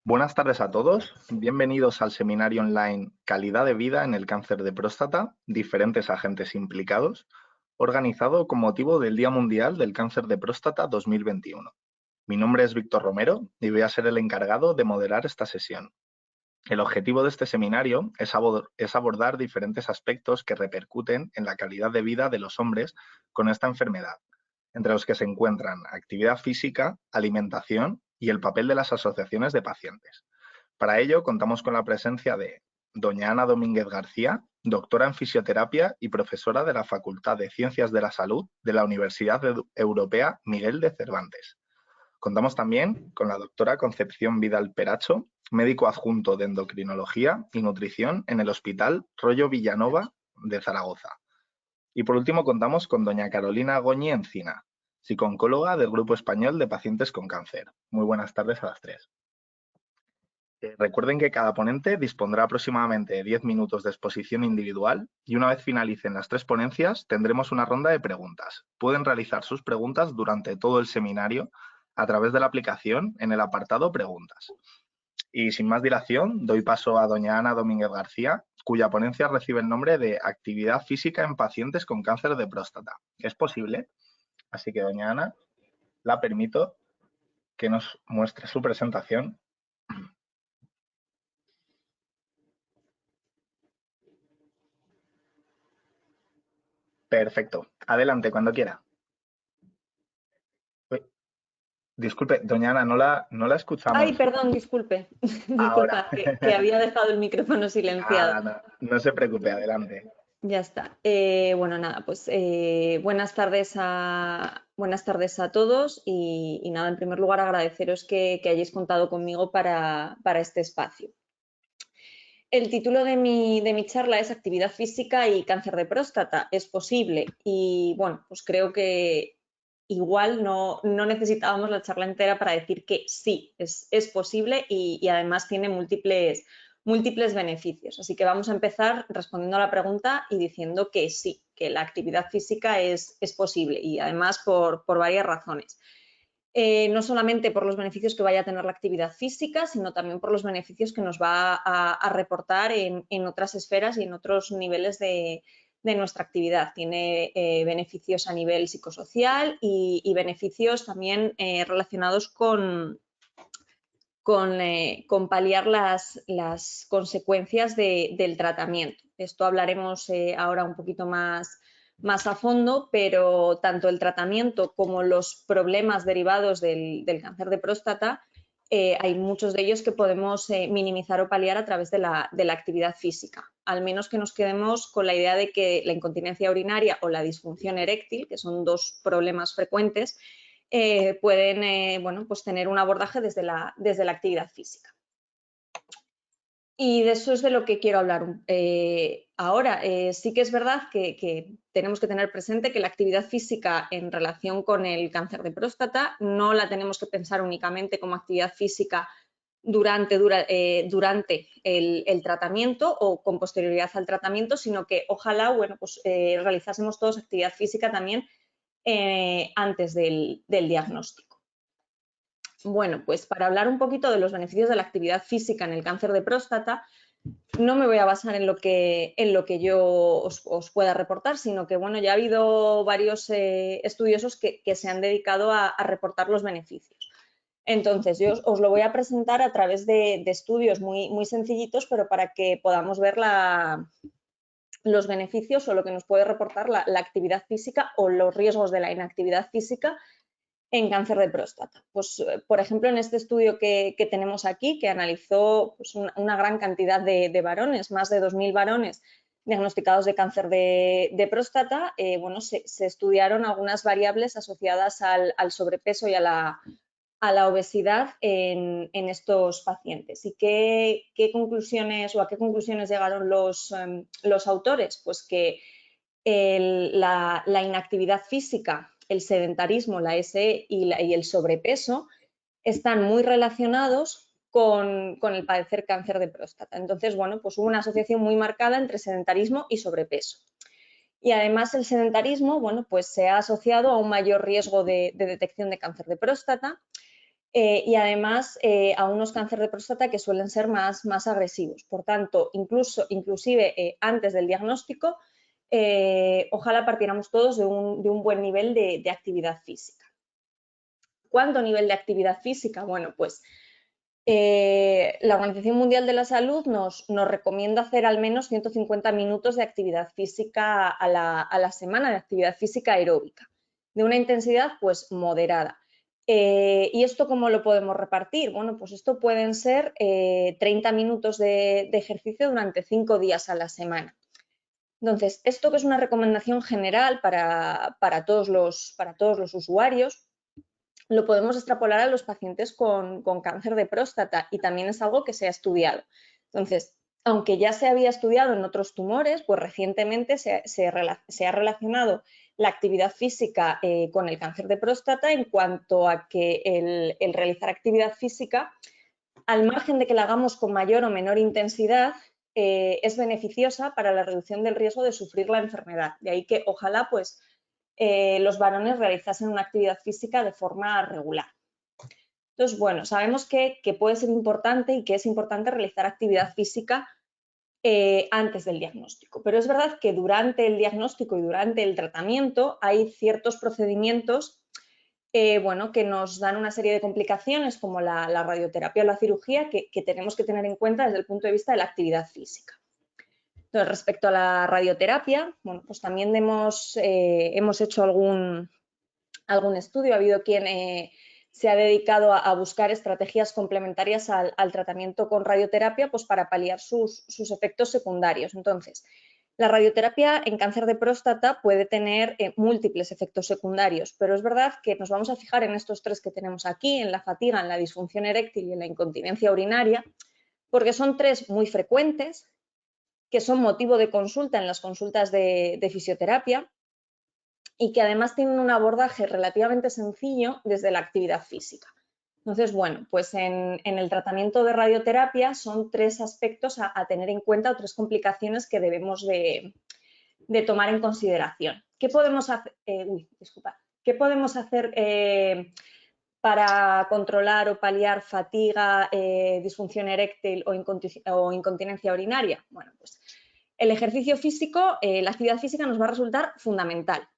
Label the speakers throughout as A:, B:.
A: Buenas tardes a todos, bienvenidos al seminario online Calidad de vida en el cáncer de próstata, diferentes agentes implicados, organizado con motivo del Día Mundial del Cáncer de Próstata 2021. Mi nombre es Víctor Romero y voy a ser el encargado de moderar esta sesión. El objetivo de este seminario es abordar diferentes aspectos que repercuten en la calidad de vida de los hombres con esta enfermedad, entre los que se encuentran actividad física, alimentación y el papel de las asociaciones de pacientes. Para ello, contamos con la presencia de doña Ana Domínguez García, doctora en fisioterapia y profesora de la Facultad de Ciencias de la Salud de la Universidad Europea Miguel de Cervantes. Contamos también con la doctora Concepción Vidal Peracho, médico adjunto de endocrinología y nutrición en el Hospital Rollo Villanova de Zaragoza. Y por último contamos con doña Carolina Goñi Encina, psicooncóloga del Grupo Español de Pacientes con Cáncer. Muy buenas tardes a las tres. Recuerden que cada ponente dispondrá aproximadamente de 10 minutos de exposición individual y una vez finalicen las tres ponencias tendremos una ronda de preguntas. Pueden realizar sus preguntas durante todo el seminario a través de la aplicación en el apartado Preguntas. Y sin más dilación, doy paso a doña Ana Domínguez García, cuya ponencia recibe el nombre de Actividad física en pacientes con cáncer de próstata. ¿Es posible? Así que, doña Ana, la permito que nos muestre su presentación. Perfecto. Adelante, cuando quiera. Uy, disculpe, doña Ana, no la
B: Ay,
A: escuchamos.
B: perdón, disculpe.
A: Ahora.
B: Disculpa, que había dejado el micrófono silenciado.
A: Nada, no se preocupe, adelante.
B: Ya está. Bueno, nada, pues buenas tardes a todos y nada, en primer lugar agradeceros que hayáis contado conmigo para este espacio. El título de mi charla es Actividad física y cáncer de próstata. ¿Es posible? Y bueno, pues creo que igual no necesitábamos la charla entera para decir que sí, es posible y además tiene múltiples beneficios. Así que vamos a empezar respondiendo a la pregunta y diciendo que sí, que la actividad física es posible y además por varias razones. No solamente por los beneficios que vaya a tener la actividad física, sino también por los beneficios que nos va a reportar en otras esferas y en otros niveles de nuestra actividad. Tiene beneficios a nivel psicosocial y beneficios también relacionados con paliar las consecuencias del tratamiento. Esto hablaremos ahora un poquito más a fondo, pero tanto el tratamiento como los problemas derivados del cáncer de próstata, hay muchos de ellos que podemos minimizar o paliar a través de la actividad física. Al menos que nos quedemos con la idea de que la incontinencia urinaria o la disfunción eréctil, que son dos problemas frecuentes, pueden bueno, pues tener un abordaje desde la actividad física. Y de eso es de lo que quiero hablar ahora. Sí que es verdad que tenemos que tener presente que la actividad física en relación con el cáncer de próstata no la tenemos que pensar únicamente como actividad física durante el tratamiento o con posterioridad al tratamiento, sino que ojalá bueno, pues, realizásemos todos actividad física también antes del diagnóstico. Bueno, pues para hablar un poquito de los beneficios de la actividad física en el cáncer de próstata, no me voy a basar en lo que yo os pueda reportar, sino que bueno, ya ha habido varios estudiosos que se han dedicado a reportar los beneficios. Entonces, yo os lo voy a presentar a través de estudios muy sencillitos, pero para que podamos ver los beneficios o lo que nos puede reportar la actividad física o los riesgos de la inactividad física en cáncer de próstata. Pues, por ejemplo, en este estudio que tenemos aquí, que analizó pues, una gran cantidad de varones, más de 2.000 varones diagnosticados de cáncer de próstata, bueno, se estudiaron algunas variables asociadas al sobrepeso y a la obesidad en estos pacientes. ¿Y qué conclusiones o a qué conclusiones llegaron los autores? Pues que la inactividad física, el sedentarismo, la SE y el sobrepeso están muy relacionados con el padecer cáncer de próstata. Entonces, bueno, pues hubo una asociación muy marcada entre sedentarismo y sobrepeso. Y además el sedentarismo, bueno, pues se ha asociado a un mayor riesgo de detección de cáncer de próstata y además a unos cánceres de próstata que suelen ser más agresivos. Por tanto, inclusive antes del diagnóstico, ojalá partiéramos todos de un buen nivel de actividad física. ¿Cuánto nivel de actividad física? Bueno, pues la Organización Mundial de la Salud nos recomienda hacer al menos 150 minutos de actividad física a la semana, de actividad física aeróbica, de una intensidad pues moderada. ¿Y esto cómo lo podemos repartir? Bueno, pues esto pueden ser 30 minutos de ejercicio durante 5 días a la semana. Entonces, esto que es una recomendación general para todos los usuarios, lo podemos extrapolar a los pacientes con cáncer de próstata y también es algo que se ha estudiado. Entonces, aunque ya se había estudiado en otros tumores, pues recientemente se ha relacionado la actividad física con el cáncer de próstata en cuanto a que el realizar actividad física, al margen de que la hagamos con mayor o menor intensidad, es beneficiosa para la reducción del riesgo de sufrir la enfermedad. De ahí que ojalá pues los varones realizasen una actividad física de forma regular. Entonces, bueno, sabemos que puede ser importante y que es importante realizar actividad física antes del diagnóstico, pero es verdad que durante el diagnóstico y durante el tratamiento hay ciertos procedimientos bueno, que nos dan una serie de complicaciones como la radioterapia o la cirugía que tenemos que tener en cuenta desde el punto de vista de la actividad física. Entonces, respecto a la radioterapia, bueno, pues también hemos hecho algún estudio, ha habido quien se ha dedicado a buscar estrategias complementarias al tratamiento con radioterapia pues para paliar sus efectos secundarios. Entonces, la radioterapia en cáncer de próstata puede tener múltiples efectos secundarios, pero es verdad que nos vamos a fijar en estos 3 que tenemos aquí, en la fatiga, en la disfunción eréctil y en la incontinencia urinaria, porque son 3 muy frecuentes, que son motivo de consulta en las consultas de fisioterapia y que además tienen un abordaje relativamente sencillo desde la actividad física. Entonces, bueno, pues en el tratamiento de radioterapia son 3 aspectos a tener en cuenta o 3 complicaciones que debemos de tomar en consideración. ¿Qué podemos hacer? ¿Qué podemos hacer para controlar o paliar fatiga, disfunción eréctil o incontinencia urinaria? Bueno, pues el ejercicio físico, la actividad física nos va a resultar fundamental.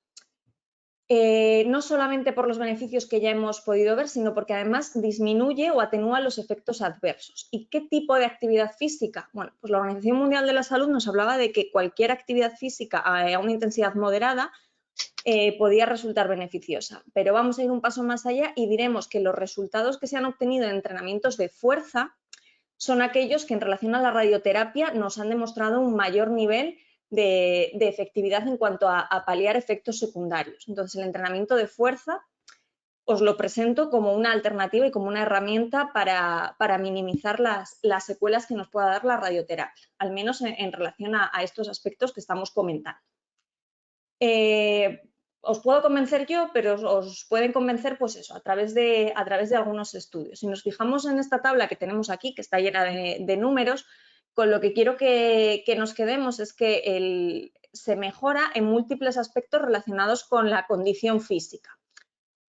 B: No solamente por los beneficios que ya hemos podido ver, sino porque además disminuye o atenúa los efectos adversos. ¿Y qué tipo de actividad física? Bueno, pues la Organización Mundial de la Salud nos hablaba de que cualquier actividad física a una intensidad moderada podía resultar beneficiosa, pero vamos a ir un paso más allá y diremos que los resultados que se han obtenido en entrenamientos de fuerza son aquellos que en relación a la radioterapia nos han demostrado un mayor nivel de efectividad en cuanto a paliar efectos secundarios. Entonces, el entrenamiento de fuerza os lo presento como una alternativa y como una herramienta para minimizar las secuelas que nos pueda dar la radioterapia, al menos en relación a estos aspectos que estamos comentando. Os puedo convencer yo, pero os pueden convencer, pues eso, a través de algunos estudios. Si nos fijamos en esta tabla que tenemos aquí, que está llena de números, con lo que quiero que nos quedemos es que se mejora en múltiples aspectos relacionados con la condición física.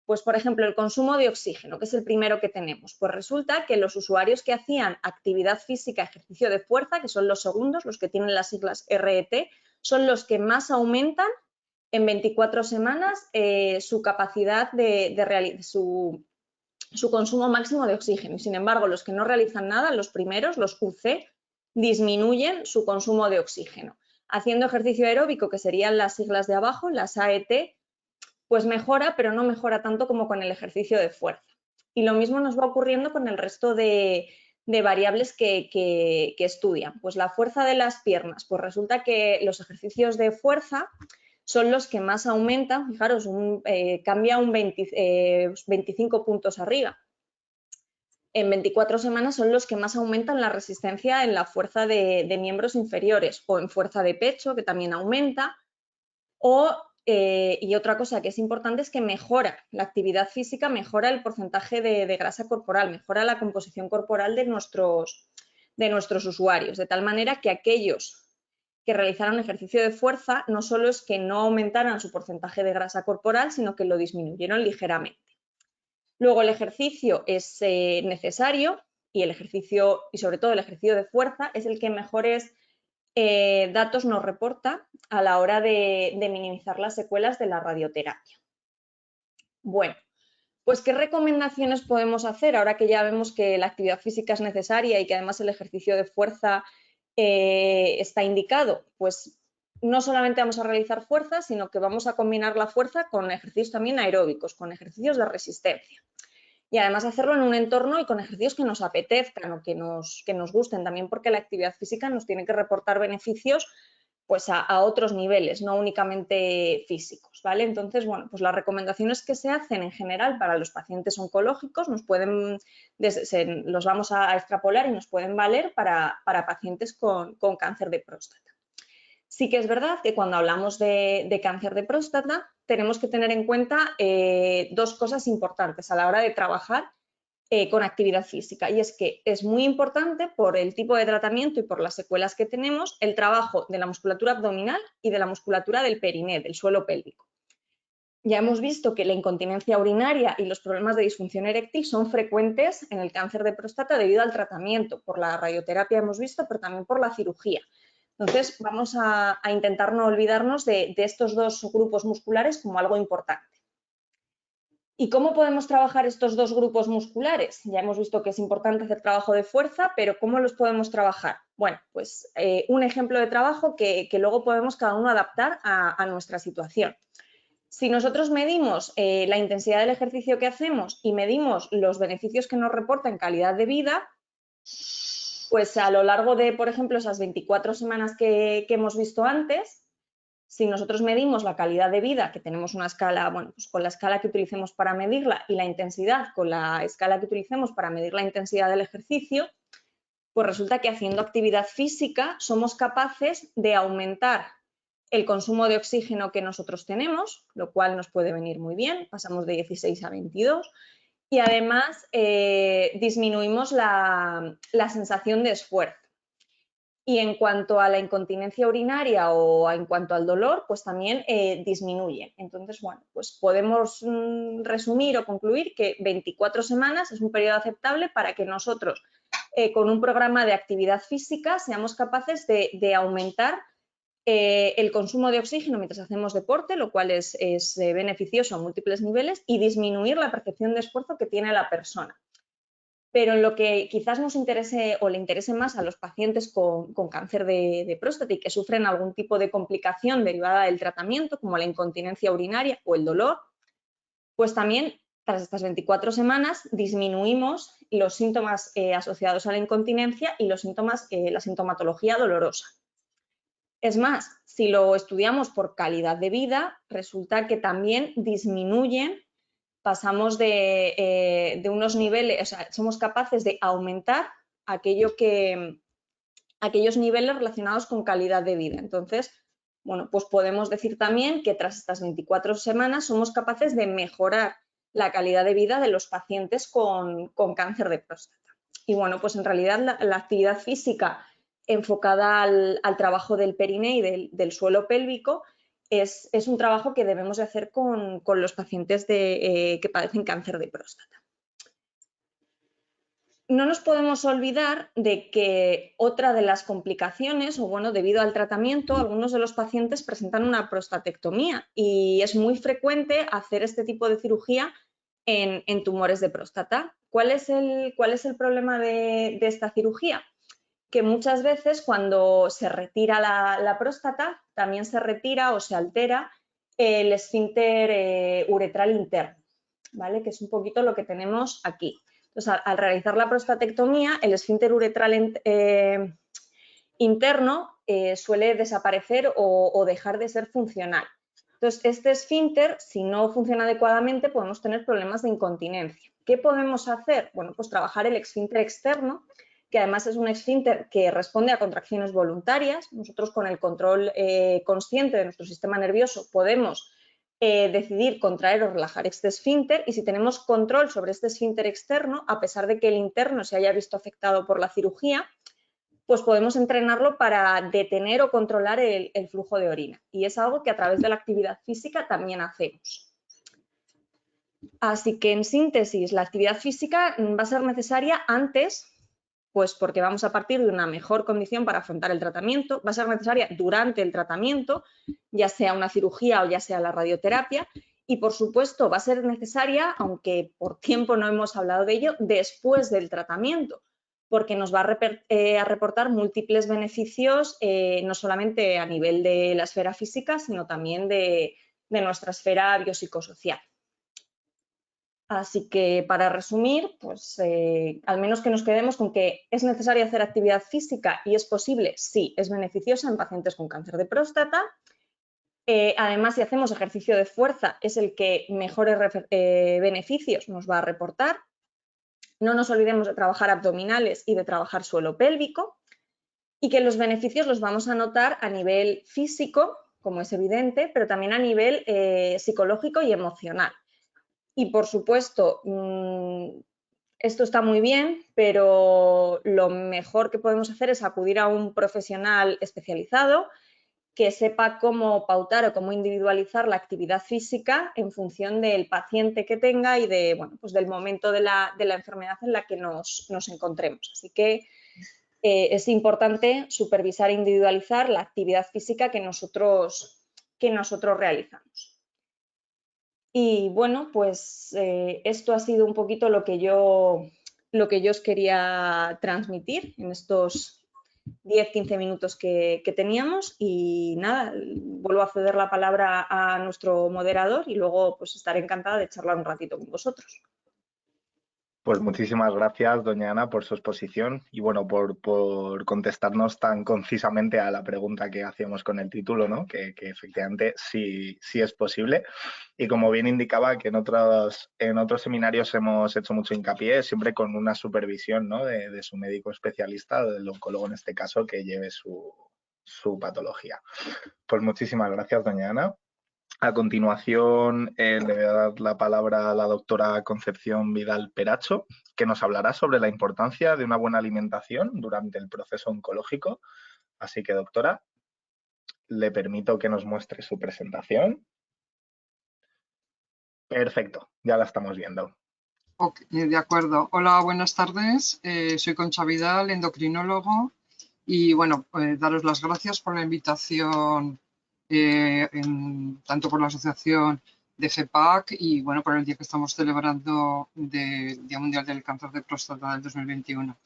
B: Pues, por ejemplo, el consumo de oxígeno, que es el primero que tenemos. Pues resulta que los usuarios que hacían actividad física, ejercicio de fuerza, que son los segundos, los que tienen las siglas RET, son los que más aumentan en 24 semanas su capacidad su consumo máximo de oxígeno. Y sin embargo, los que no realizan nada, los primeros, los UC, disminuyen su consumo de oxígeno. Haciendo ejercicio aeróbico, que serían las siglas de abajo, las AET, pues mejora, pero no mejora tanto como con el ejercicio de fuerza. Y lo mismo nos va ocurriendo con el resto de variables que estudian. Pues la fuerza de las piernas, pues resulta que los ejercicios de fuerza son los que más aumentan, fijaros, cambia un 25 puntos arriba. En 24 semanas son los que más aumentan la resistencia en la fuerza de miembros inferiores o en fuerza de pecho, que también aumenta. Y otra cosa que es importante es que mejora la actividad física, mejora el porcentaje de grasa corporal, mejora la composición corporal de nuestros usuarios, de tal manera que aquellos que realizaron ejercicio de fuerza no solo es que no aumentaran su porcentaje de grasa corporal, sino que lo disminuyeron ligeramente. Luego el ejercicio es necesario y el ejercicio, y sobre todo el ejercicio de fuerza, es el que mejores datos nos reporta a la hora de minimizar las secuelas de la radioterapia. Bueno, pues ¿qué recomendaciones podemos hacer ahora que ya vemos que la actividad física es necesaria y que además el ejercicio de fuerza está indicado? Pues no solamente vamos a realizar fuerza, sino que vamos a combinar la fuerza con ejercicios también aeróbicos, con ejercicios de resistencia. Y además hacerlo en un entorno y con ejercicios que nos apetezcan o que nos gusten, también porque la actividad física nos tiene que reportar beneficios pues a otros niveles, no únicamente físicos, ¿vale? Entonces, bueno, pues las recomendaciones que se hacen en general para los pacientes oncológicos los vamos a extrapolar y nos pueden valer para pacientes con cáncer de próstata. Sí que es verdad que cuando hablamos de cáncer de próstata tenemos que tener en cuenta dos cosas importantes a la hora de trabajar con actividad física, y es que es muy importante por el tipo de tratamiento y por las secuelas que tenemos el trabajo de la musculatura abdominal y de la musculatura del periné, del suelo pélvico. Ya hemos visto que la incontinencia urinaria y los problemas de disfunción eréctil son frecuentes en el cáncer de próstata debido al tratamiento, por la radioterapia hemos visto, pero también por la cirugía. Entonces vamos a intentar no olvidarnos de estos dos grupos musculares como algo importante. ¿Y cómo podemos trabajar estos dos grupos musculares? Ya hemos visto que es importante hacer trabajo de fuerza, pero ¿cómo los podemos trabajar? Bueno, pues un ejemplo de trabajo que luego podemos cada uno adaptar a nuestra situación. Si nosotros medimos la intensidad del ejercicio que hacemos y medimos los beneficios que nos reporta en calidad de vida, pues a lo largo de, por ejemplo, esas 24 semanas que hemos visto antes, si nosotros medimos la calidad de vida, que tenemos una escala, bueno, pues con la escala que utilicemos para medirla y la intensidad con la escala que utilicemos para medir la intensidad del ejercicio, pues resulta que haciendo actividad física somos capaces de aumentar el consumo de oxígeno que nosotros tenemos, lo cual nos puede venir muy bien, pasamos de 16 a 22, y además disminuimos la sensación de esfuerzo. Y en cuanto a la incontinencia urinaria o en cuanto al dolor, pues también disminuye. Entonces, bueno, pues podemos resumir o concluir que 24 semanas es un periodo aceptable para que nosotros, con un programa de actividad física, seamos capaces de aumentar el consumo de oxígeno mientras hacemos deporte, lo cual es beneficioso a múltiples niveles, y disminuir la percepción de esfuerzo que tiene la persona. Pero en lo que quizás nos interese o le interese más a los pacientes con cáncer de próstata y que sufren algún tipo de complicación derivada del tratamiento, como la incontinencia urinaria o el dolor, pues también tras estas 24 semanas disminuimos los síntomas asociados a la incontinencia y los síntomas, la sintomatología dolorosa. Es más, si lo estudiamos por calidad de vida, resulta que también disminuyen. Pasamos de unos niveles, o sea, somos capaces de aumentar aquellos niveles relacionados con calidad de vida. Entonces, bueno, pues podemos decir también que tras estas 24 semanas somos capaces de mejorar la calidad de vida de los pacientes con cáncer de próstata. Y bueno, pues en realidad la actividad física enfocada al trabajo del periné y del suelo pélvico es un trabajo que debemos de hacer con los pacientes que padecen cáncer de próstata. No nos podemos olvidar de que otra de las complicaciones, o bueno, debido al tratamiento, algunos de los pacientes presentan una prostatectomía y es muy frecuente hacer este tipo de cirugía en tumores de próstata. ¿Cuál es el problema de esta cirugía? Que muchas veces cuando se retira la próstata también se retira o se altera el esfínter uretral interno, ¿vale? Que es un poquito lo que tenemos aquí. Entonces, al realizar la prostatectomía, el esfínter uretral interno suele desaparecer o dejar de ser funcional. Entonces, este esfínter, si no funciona adecuadamente, podemos tener problemas de incontinencia. ¿Qué podemos hacer? Bueno, pues trabajar el esfínter externo, que además es un esfínter que responde a contracciones voluntarias. Nosotros con el control consciente de nuestro sistema nervioso podemos decidir contraer o relajar este esfínter, y si tenemos control sobre este esfínter externo, a pesar de que el interno se haya visto afectado por la cirugía, pues podemos entrenarlo para detener o controlar el flujo de orina. Y es algo que a través de la actividad física también hacemos. Así que, en síntesis, la actividad física va a ser necesaria antes, pues porque vamos a partir de una mejor condición para afrontar el tratamiento, va a ser necesaria durante el tratamiento, ya sea una cirugía o ya sea la radioterapia, y por supuesto va a ser necesaria, aunque por tiempo no hemos hablado de ello, después del tratamiento, porque nos va a reportar múltiples beneficios, no solamente a nivel de la esfera física, sino también de nuestra esfera biopsicosocial. Así que, para resumir, pues al menos que nos quedemos con que es necesario hacer actividad física y es posible, sí, es beneficiosa en pacientes con cáncer de próstata. Además, si hacemos ejercicio de fuerza, es el que mejores beneficios nos va a reportar. No nos olvidemos de trabajar abdominales y de trabajar suelo pélvico, y que los beneficios los vamos a notar a nivel físico, como es evidente, pero también a nivel psicológico y emocional. Y, por supuesto, esto está muy bien, pero lo mejor que podemos hacer es acudir a un profesional especializado que sepa cómo pautar o cómo individualizar la actividad física en función del paciente que tenga y pues del momento de la enfermedad en la que nos encontremos. Así que es importante supervisar e individualizar la actividad física que nosotros realizamos. Y bueno, pues esto ha sido un poquito lo que yo os quería transmitir en estos 10-15 minutos que teníamos, y nada, vuelvo a ceder la palabra a nuestro moderador y luego pues estaré encantada de charlar un ratito con vosotros.
A: Pues muchísimas gracias, doña Ana, por su exposición y bueno, por contestarnos tan concisamente a la pregunta que hacíamos con el título, ¿no? Que efectivamente sí es posible. Y como bien indicaba, que en otros seminarios hemos hecho mucho hincapié, siempre con una supervisión, ¿no? de su médico especialista, del oncólogo en este caso, que lleve su patología. Pues muchísimas gracias, doña Ana. A continuación, le voy a dar la palabra a la doctora Concepción Vidal Peracho, que nos hablará sobre la importancia de una buena alimentación durante el proceso oncológico. Así que, doctora, le permito que nos muestre su presentación. Perfecto, ya la estamos viendo.
C: Okay, de acuerdo. Hola, buenas tardes. Soy Concha Vidal, endocrinólogo, y bueno, daros las gracias por la invitación, tanto por la asociación de GEPAC y bueno, por el día que estamos celebrando del Día Mundial del Cáncer de Próstata del 2021.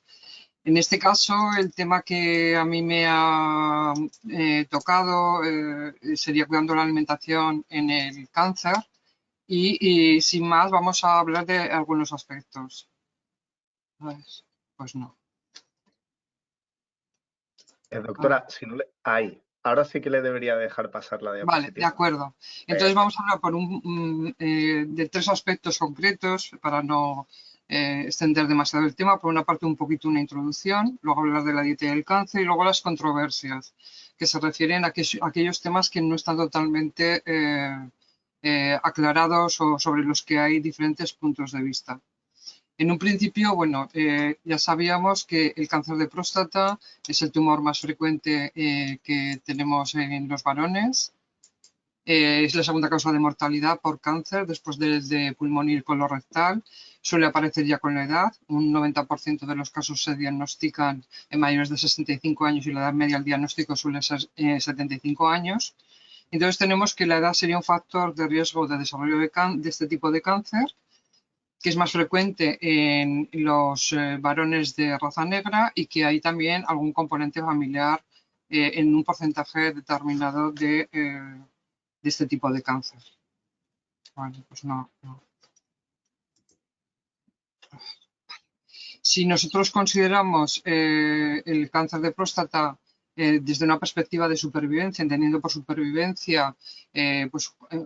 C: En este caso, el tema que a mí me ha tocado sería cuidando la alimentación en el cáncer. Y sin más, vamos a hablar de algunos aspectos. Pues no.
A: Doctora, si no le... Ahí. Ahora sí que le debería dejar pasar la diapositiva.
C: Vale, de acuerdo. Entonces vamos a hablar de tres aspectos concretos para no extender demasiado el tema. Por una parte, un poquito una introducción, luego hablar de la dieta y el cáncer y luego las controversias, que se refieren a aquellos temas que no están totalmente aclarados o sobre los que hay diferentes puntos de vista. En un principio, bueno, ya sabíamos que el cáncer de próstata es el tumor más frecuente que tenemos en los varones. Es la segunda causa de mortalidad por cáncer después de pulmón y colorectal. Suele aparecer ya con la edad. Un 90% de los casos se diagnostican en mayores de 65 años y la edad media al diagnóstico suele ser 75 años. Entonces tenemos que la edad sería un factor de riesgo de desarrollo de este tipo de cáncer, que es más frecuente en los varones de raza negra y que hay también algún componente familiar en un porcentaje determinado de este tipo de cáncer. Vale, pues no. Si nosotros consideramos el cáncer de próstata desde una perspectiva de supervivencia, entendiendo por supervivencia,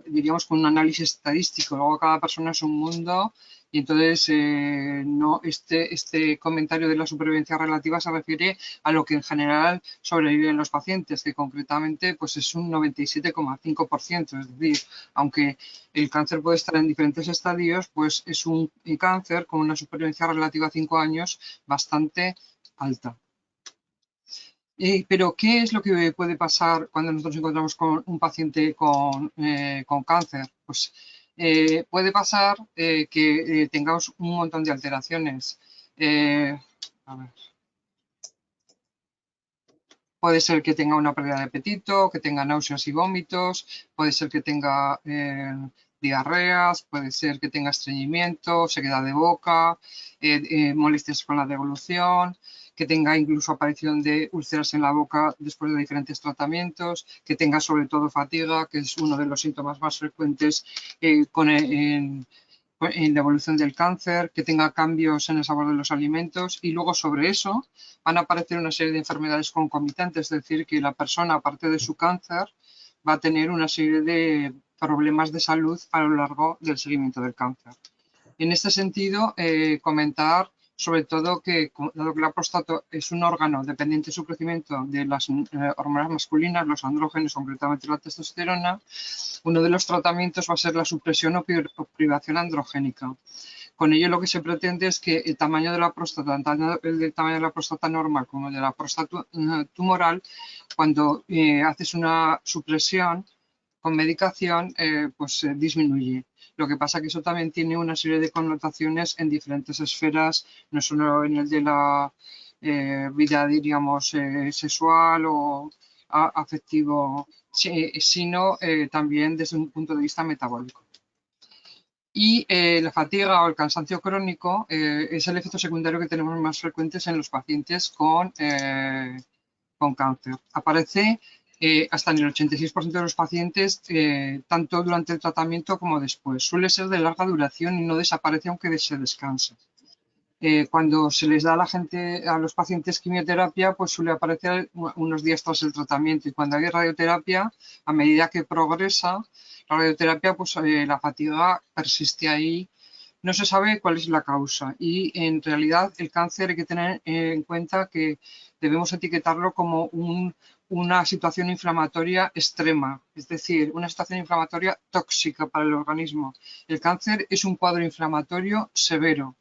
C: diríamos con un análisis estadístico, luego cada persona es un mundo, y entonces no, este comentario de la supervivencia relativa se refiere a lo que en general sobreviven los pacientes, que concretamente pues es un 97,5%, es decir, aunque el cáncer puede estar en diferentes estadios, pues es un cáncer con una supervivencia relativa a 5 años bastante alta. Pero, ¿qué es lo que puede pasar cuando nosotros encontramos con un paciente con cáncer? Pues puede pasar que tengamos un montón de alteraciones. A ver. Puede ser que tenga una pérdida de apetito, que tenga náuseas y vómitos, puede ser que tenga diarreas, puede ser que tenga estreñimiento, sequedad de boca, molestias con la devolución, que tenga incluso aparición de úlceras en la boca después de diferentes tratamientos, que tenga sobre todo fatiga, que es uno de los síntomas más frecuentes en la evolución del cáncer, que tenga cambios en el sabor de los alimentos y luego sobre eso van a aparecer una serie de enfermedades concomitantes, es decir, que la persona, aparte de su cáncer, va a tener una serie de problemas de salud a lo largo del seguimiento del cáncer. En este sentido, comentar sobre todo que, dado que la próstata es un órgano dependiente de su crecimiento de las hormonas masculinas, los andrógenos, concretamente la testosterona, uno de los tratamientos va a ser la supresión o privación androgénica. Con ello lo que se pretende es que el tamaño de la próstata, tanto el tamaño de la próstata normal como el de la próstata tumoral, cuando haces una supresión con medicación, pues disminuye. Lo que pasa es que eso también tiene una serie de connotaciones en diferentes esferas, no solo en el de la vida, diríamos, sexual o afectivo, sino también desde un punto de vista metabólico. Y la fatiga o el cansancio crónico es el efecto secundario que tenemos más frecuentes en los pacientes con cáncer. Aparece hasta en el 86% de los pacientes, tanto durante el tratamiento como después. Suele ser de larga duración y no desaparece aunque se descanse. Cuando se les da a los pacientes quimioterapia, pues suele aparecer unos días tras el tratamiento. Y cuando hay radioterapia, a medida que progresa la radioterapia, pues la fatiga persiste ahí. No se sabe cuál es la causa y en realidad el cáncer hay que tener en cuenta que debemos etiquetarlo como una situación inflamatoria extrema, es decir, una situación inflamatoria tóxica para el organismo. El cáncer es un cuadro inflamatorio severo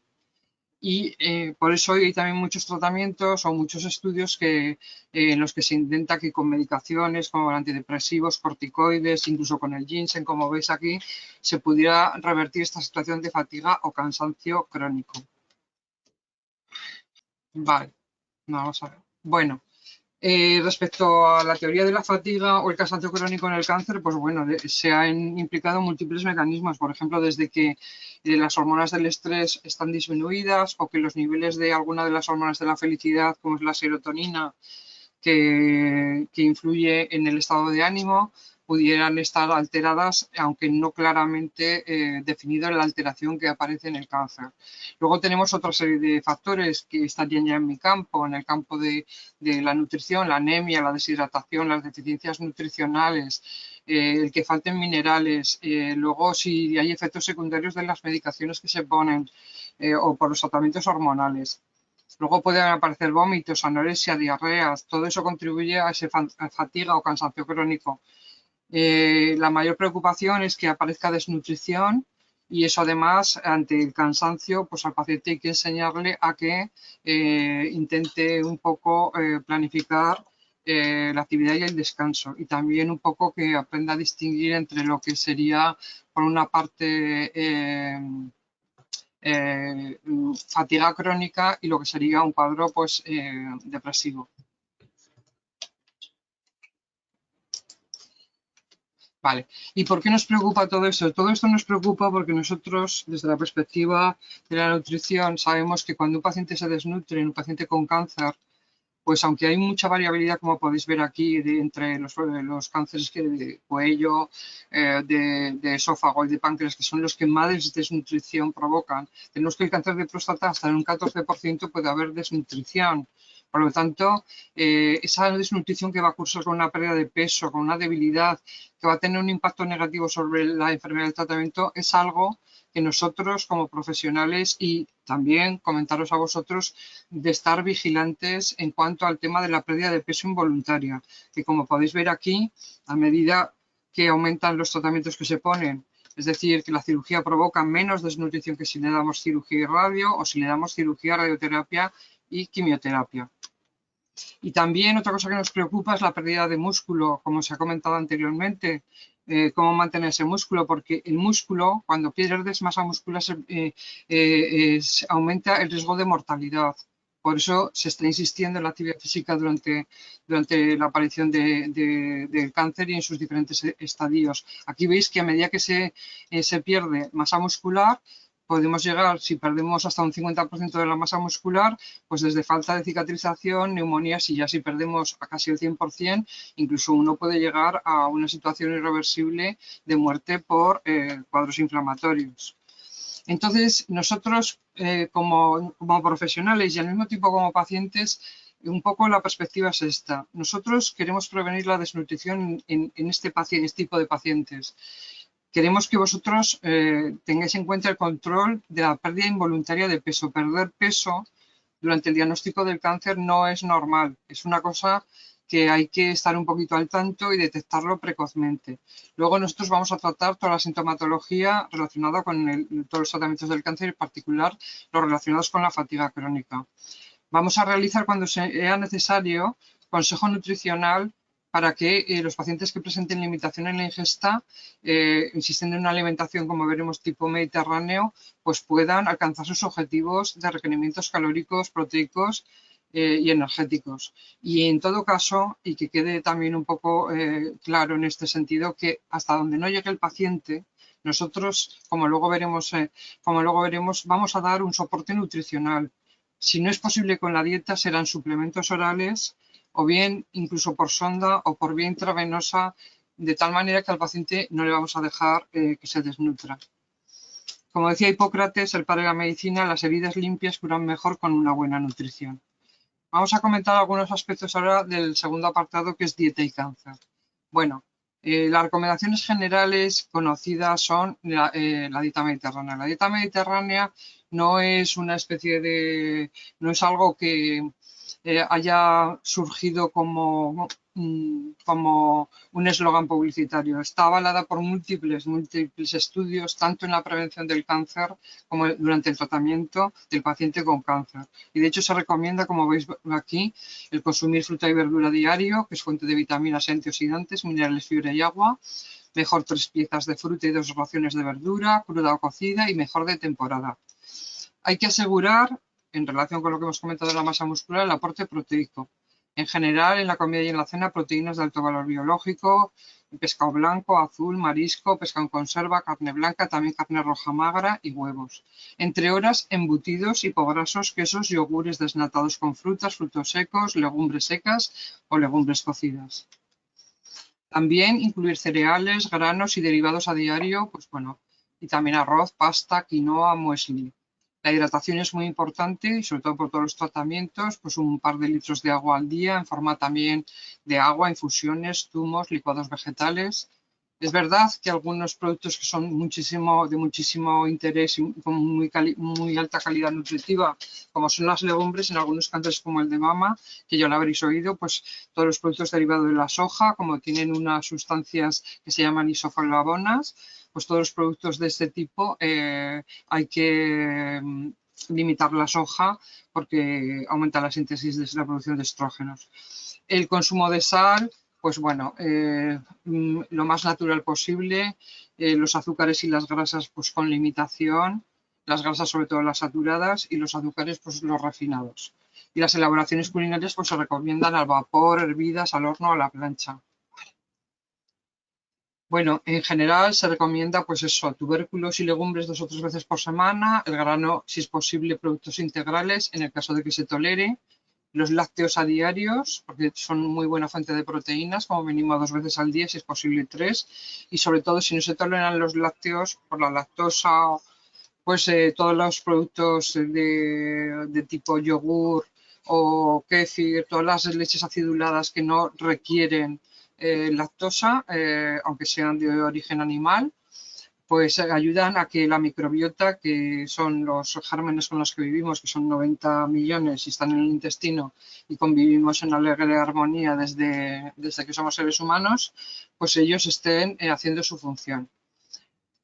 C: y por eso hay también muchos tratamientos o muchos estudios en los que se intenta que con medicaciones como antidepresivos, corticoides, incluso con el ginseng, como veis aquí, se pudiera revertir esta situación de fatiga o cansancio crónico. Vale, vamos a ver. Bueno, respecto a la teoría de la fatiga o el cansancio crónico en el cáncer, pues bueno, se han implicado múltiples mecanismos, por ejemplo, desde que las hormonas del estrés están disminuidas o que los niveles de alguna de las hormonas de la felicidad, como es la serotonina, que influye en el estado de ánimo, pudieran estar alteradas, aunque no claramente definido la alteración que aparece en el cáncer. Luego tenemos otra serie de factores que estarían ya en mi campo, en el campo de la nutrición, la anemia, la deshidratación, las deficiencias nutricionales, el que falten minerales, luego si hay efectos secundarios de las medicaciones que se ponen o por los tratamientos hormonales. Luego pueden aparecer vómitos, anorexia, diarreas, todo eso contribuye a esa fatiga o cansancio crónico. La mayor preocupación es que aparezca desnutrición y eso además ante el cansancio pues al paciente hay que enseñarle a que intente un poco planificar la actividad y el descanso y también un poco que aprenda a distinguir entre lo que sería por una parte fatiga crónica y lo que sería un cuadro pues depresivo. Vale, ¿y por qué nos preocupa todo esto? Todo esto nos preocupa porque nosotros, desde la perspectiva de la nutrición, sabemos que cuando un paciente se desnutre, un paciente con cáncer, pues aunque hay mucha variabilidad, como podéis ver aquí, entre los cánceres de cuello, de esófago y de páncreas, que son los que más desnutrición provocan, tenemos que el cáncer de próstata hasta en un 14% puede haber desnutrición. Por lo tanto, esa desnutrición que va a cursar con una pérdida de peso, con una debilidad, que va a tener un impacto negativo sobre la enfermedad del tratamiento, es algo que nosotros como profesionales y también comentaros a vosotros de estar vigilantes en cuanto al tema de la pérdida de peso involuntaria, que como podéis ver aquí, a medida que aumentan los tratamientos que se ponen, es decir, que la cirugía provoca menos desnutrición que si le damos cirugía y radio o si le damos cirugía, radioterapia y quimioterapia. Y también otra cosa que nos preocupa es la pérdida de músculo, como se ha comentado anteriormente. cómo mantener ese músculo, porque el músculo, cuando pierdes masa muscular, aumenta el riesgo de mortalidad. Por eso se está insistiendo en la actividad física durante la aparición del cáncer y en sus diferentes estadios. Aquí veis que a medida que se pierde masa muscular, podemos llegar, si perdemos hasta un 50% de la masa muscular, pues desde falta de cicatrización, neumonías, y ya si perdemos a casi el 100%, incluso uno puede llegar a una situación irreversible de muerte por cuadros inflamatorios. Entonces, nosotros como profesionales y al mismo tiempo como pacientes, un poco la perspectiva es esta. Nosotros queremos prevenir la desnutrición en este tipo de pacientes. Queremos que vosotros tengáis en cuenta el control de la pérdida involuntaria de peso. Perder peso durante el diagnóstico del cáncer no es normal, es una cosa que hay que estar un poquito al tanto y detectarlo precozmente. Luego nosotros vamos a tratar toda la sintomatología relacionada con todos los tratamientos del cáncer, en particular los relacionados con la fatiga crónica. Vamos a realizar, cuando sea necesario, consejo nutricional para que los pacientes que presenten limitación en la ingesta, insistiendo en una alimentación, como veremos, tipo mediterráneo, pues puedan alcanzar sus objetivos de requerimientos calóricos, proteicos y energéticos. Y en todo caso, y que quede también un poco claro en este sentido, que hasta donde no llegue el paciente, nosotros, como luego veremos, vamos a dar un soporte nutricional. Si no es posible con la dieta, serán suplementos orales o bien incluso por sonda o por vía intravenosa, de tal manera que al paciente no le vamos a dejar que se desnutra. Como decía Hipócrates, el padre de la medicina, las heridas limpias curan mejor con una buena nutrición. Vamos a comentar algunos aspectos ahora del segundo apartado, que es dieta y cáncer. Bueno, las recomendaciones generales conocidas son la dieta mediterránea. La dieta mediterránea no es una especie de, no es algo que haya surgido como un eslogan publicitario. Está avalada por múltiples estudios, tanto en la prevención del cáncer como durante el tratamiento del paciente con cáncer. Y de hecho se recomienda, como veis aquí, el consumir fruta y verdura diario, que es fuente de vitaminas, antioxidantes, minerales, fibra y agua. Mejor 3 piezas de fruta y 2 raciones de verdura, cruda o cocida, y mejor de temporada. Hay que asegurar, en relación con lo que hemos comentado de la masa muscular, el aporte proteico. En general, en la comida y en la cena, proteínas de alto valor biológico, pescado blanco, azul, marisco, pescado en conserva, carne blanca, también carne roja magra y huevos. Entre horas, embutidos, hipograsos, quesos, yogures desnatados con frutas, frutos secos, legumbres secas o legumbres cocidas. También incluir cereales, granos y derivados a diario, pues bueno, y también arroz, pasta, quinoa, muesli. La hidratación es muy importante y sobre todo por todos los tratamientos, pues un par de litros de agua al día en forma también de agua, infusiones, zumos, licuados vegetales. Es verdad que algunos productos que son de muchísimo interés y con muy alta calidad nutritiva, como son las legumbres, en algunos cánceres como el de mama, que ya lo habréis oído, pues todos los productos derivados de la soja, como tienen unas sustancias que se llaman isoflavonas, pues todos los productos de este tipo hay que limitar la soja porque aumenta la síntesis de la producción de estrógenos. El consumo de sal, pues bueno, lo más natural posible, los azúcares y las grasas pues con limitación, las grasas sobre todo las saturadas y los azúcares pues los refinados. Y las elaboraciones culinarias pues se recomiendan al vapor, hervidas, al horno o a la plancha. Bueno, en general se recomienda pues eso, tubérculos y legumbres 2 o 3 veces por semana, el grano si es posible productos integrales en el caso de que se tolere, los lácteos a diarios porque son muy buena fuente de proteínas, como mínimo 2 veces al día, si es posible 3, y sobre todo si no se toleran los lácteos por la lactosa, pues todos los productos de tipo yogur o kéfir, todas las leches aciduladas que no requieren lactosa, aunque sean de origen animal, pues ayudan a que la microbiota, que son los gérmenes con los que vivimos, que son 90 millones y están en el intestino y convivimos en alegre armonía desde que somos seres humanos, pues ellos estén haciendo su función.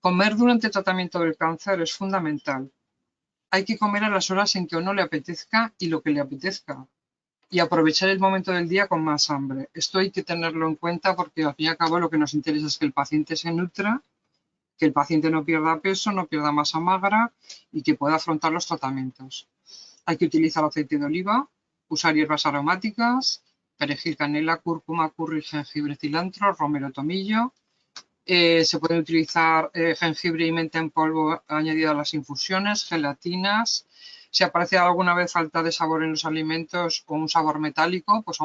C: Comer durante el tratamiento del cáncer es fundamental. Hay que comer a las horas en que a uno le apetezca y lo que le apetezca. y aprovechar el momento del día con más hambre. Esto hay que tenerlo en cuenta porque al fin y al cabo lo que nos interesa es que el paciente se nutra, que el paciente no pierda peso, no pierda masa magra y que pueda afrontar los tratamientos. Hay que utilizar aceite de oliva, usar hierbas aromáticas, perejil, canela, cúrcuma, curry, jengibre, cilantro, romero, tomillo. Se puede utilizar jengibre y menta en polvo añadido a las infusiones, gelatinas. Si aparece alguna vez falta de sabor en los alimentos o un sabor metálico, pues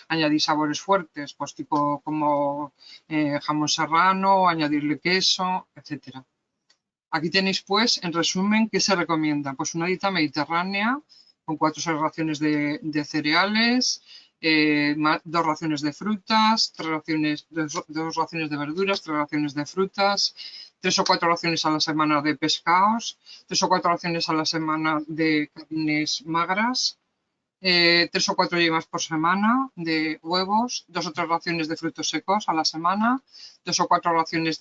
C: añadir sabores fuertes, pues tipo como jamón serrano, añadirle queso, etcétera. Aquí tenéis pues, en resumen, ¿qué se recomienda? Pues una dieta mediterránea con 4 raciones de cereales, 2 raciones de frutas, 2 raciones de verduras, 3 raciones de frutas, 3 o 4 raciones a la semana de pescados, 3 o 4 raciones a la semana de carnes magras, 3 o 4 yemas por semana de huevos, 2 o 3 raciones de frutos secos a la semana, 2 o 4 raciones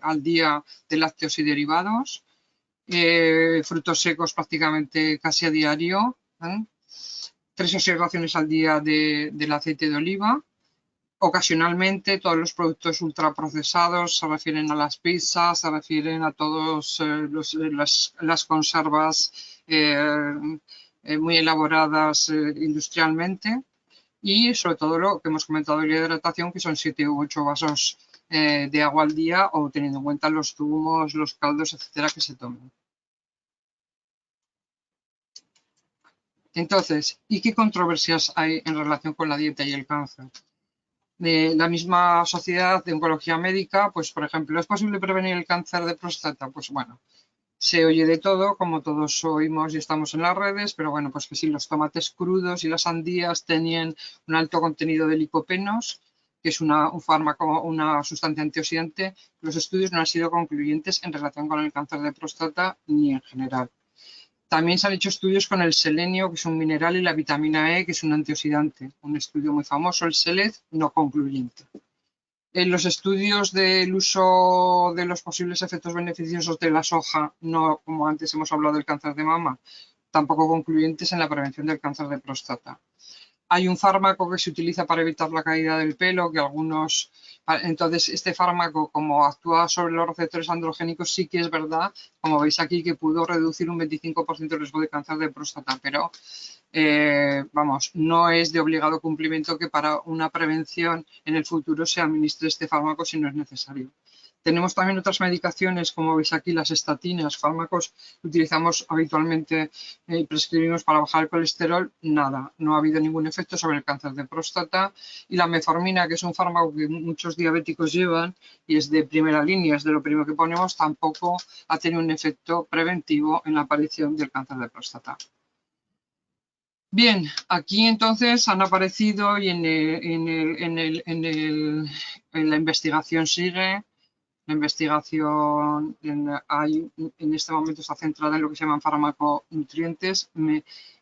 C: al día de lácteos y derivados, frutos secos prácticamente casi a diario, 3 o 6 raciones al día del aceite de oliva. Ocasionalmente todos los productos ultraprocesados se refieren a las pizzas, se refieren a todos las conservas muy elaboradas industrialmente y sobre todo lo que hemos comentado de la hidratación, que son 7 u 8 vasos de agua al día o teniendo en cuenta los zumos, los caldos, etcétera, que se tomen. Entonces, ¿y qué controversias hay en relación con la dieta y el cáncer? De la misma sociedad de oncología médica, pues por ejemplo, ¿es posible prevenir el cáncer de próstata? Pues bueno, se oye de todo, como todos oímos y estamos en las redes, pero bueno, pues que si los tomates crudos y las sandías tenían un alto contenido de licopenos, que es un fármaco, una sustancia antioxidante, los estudios no han sido concluyentes en relación con el cáncer de próstata ni en general. También se han hecho estudios con el selenio, que es un mineral, y la vitamina E, que es un antioxidante. Un estudio muy famoso, el SELED, no concluyente. En los estudios del uso de los posibles efectos beneficiosos de la soja, no como antes hemos hablado del cáncer de mama, tampoco concluyentes en la prevención del cáncer de próstata. Hay un fármaco que se utiliza para evitar la caída del pelo, que algunos... Entonces, este fármaco, como actúa sobre los receptores androgénicos, sí que es verdad, como veis aquí, que pudo reducir un 25% el riesgo de cáncer de próstata, pero vamos, no es de obligado cumplimiento que para una prevención en el futuro se administre este fármaco si no es necesario. Tenemos también otras medicaciones, como veis aquí, las estatinas, fármacos que utilizamos habitualmente y prescribimos para bajar el colesterol. Nada, no ha habido ningún efecto sobre el cáncer de próstata. Y la metformina, que es un fármaco que muchos diabéticos llevan y es de primera línea, es de lo primero que ponemos, tampoco ha tenido un efecto preventivo en la aparición del cáncer de próstata. Bien, aquí entonces han aparecido y en la investigación sigue. La investigación en este momento está centrada en lo que se llaman farmaconutrientes,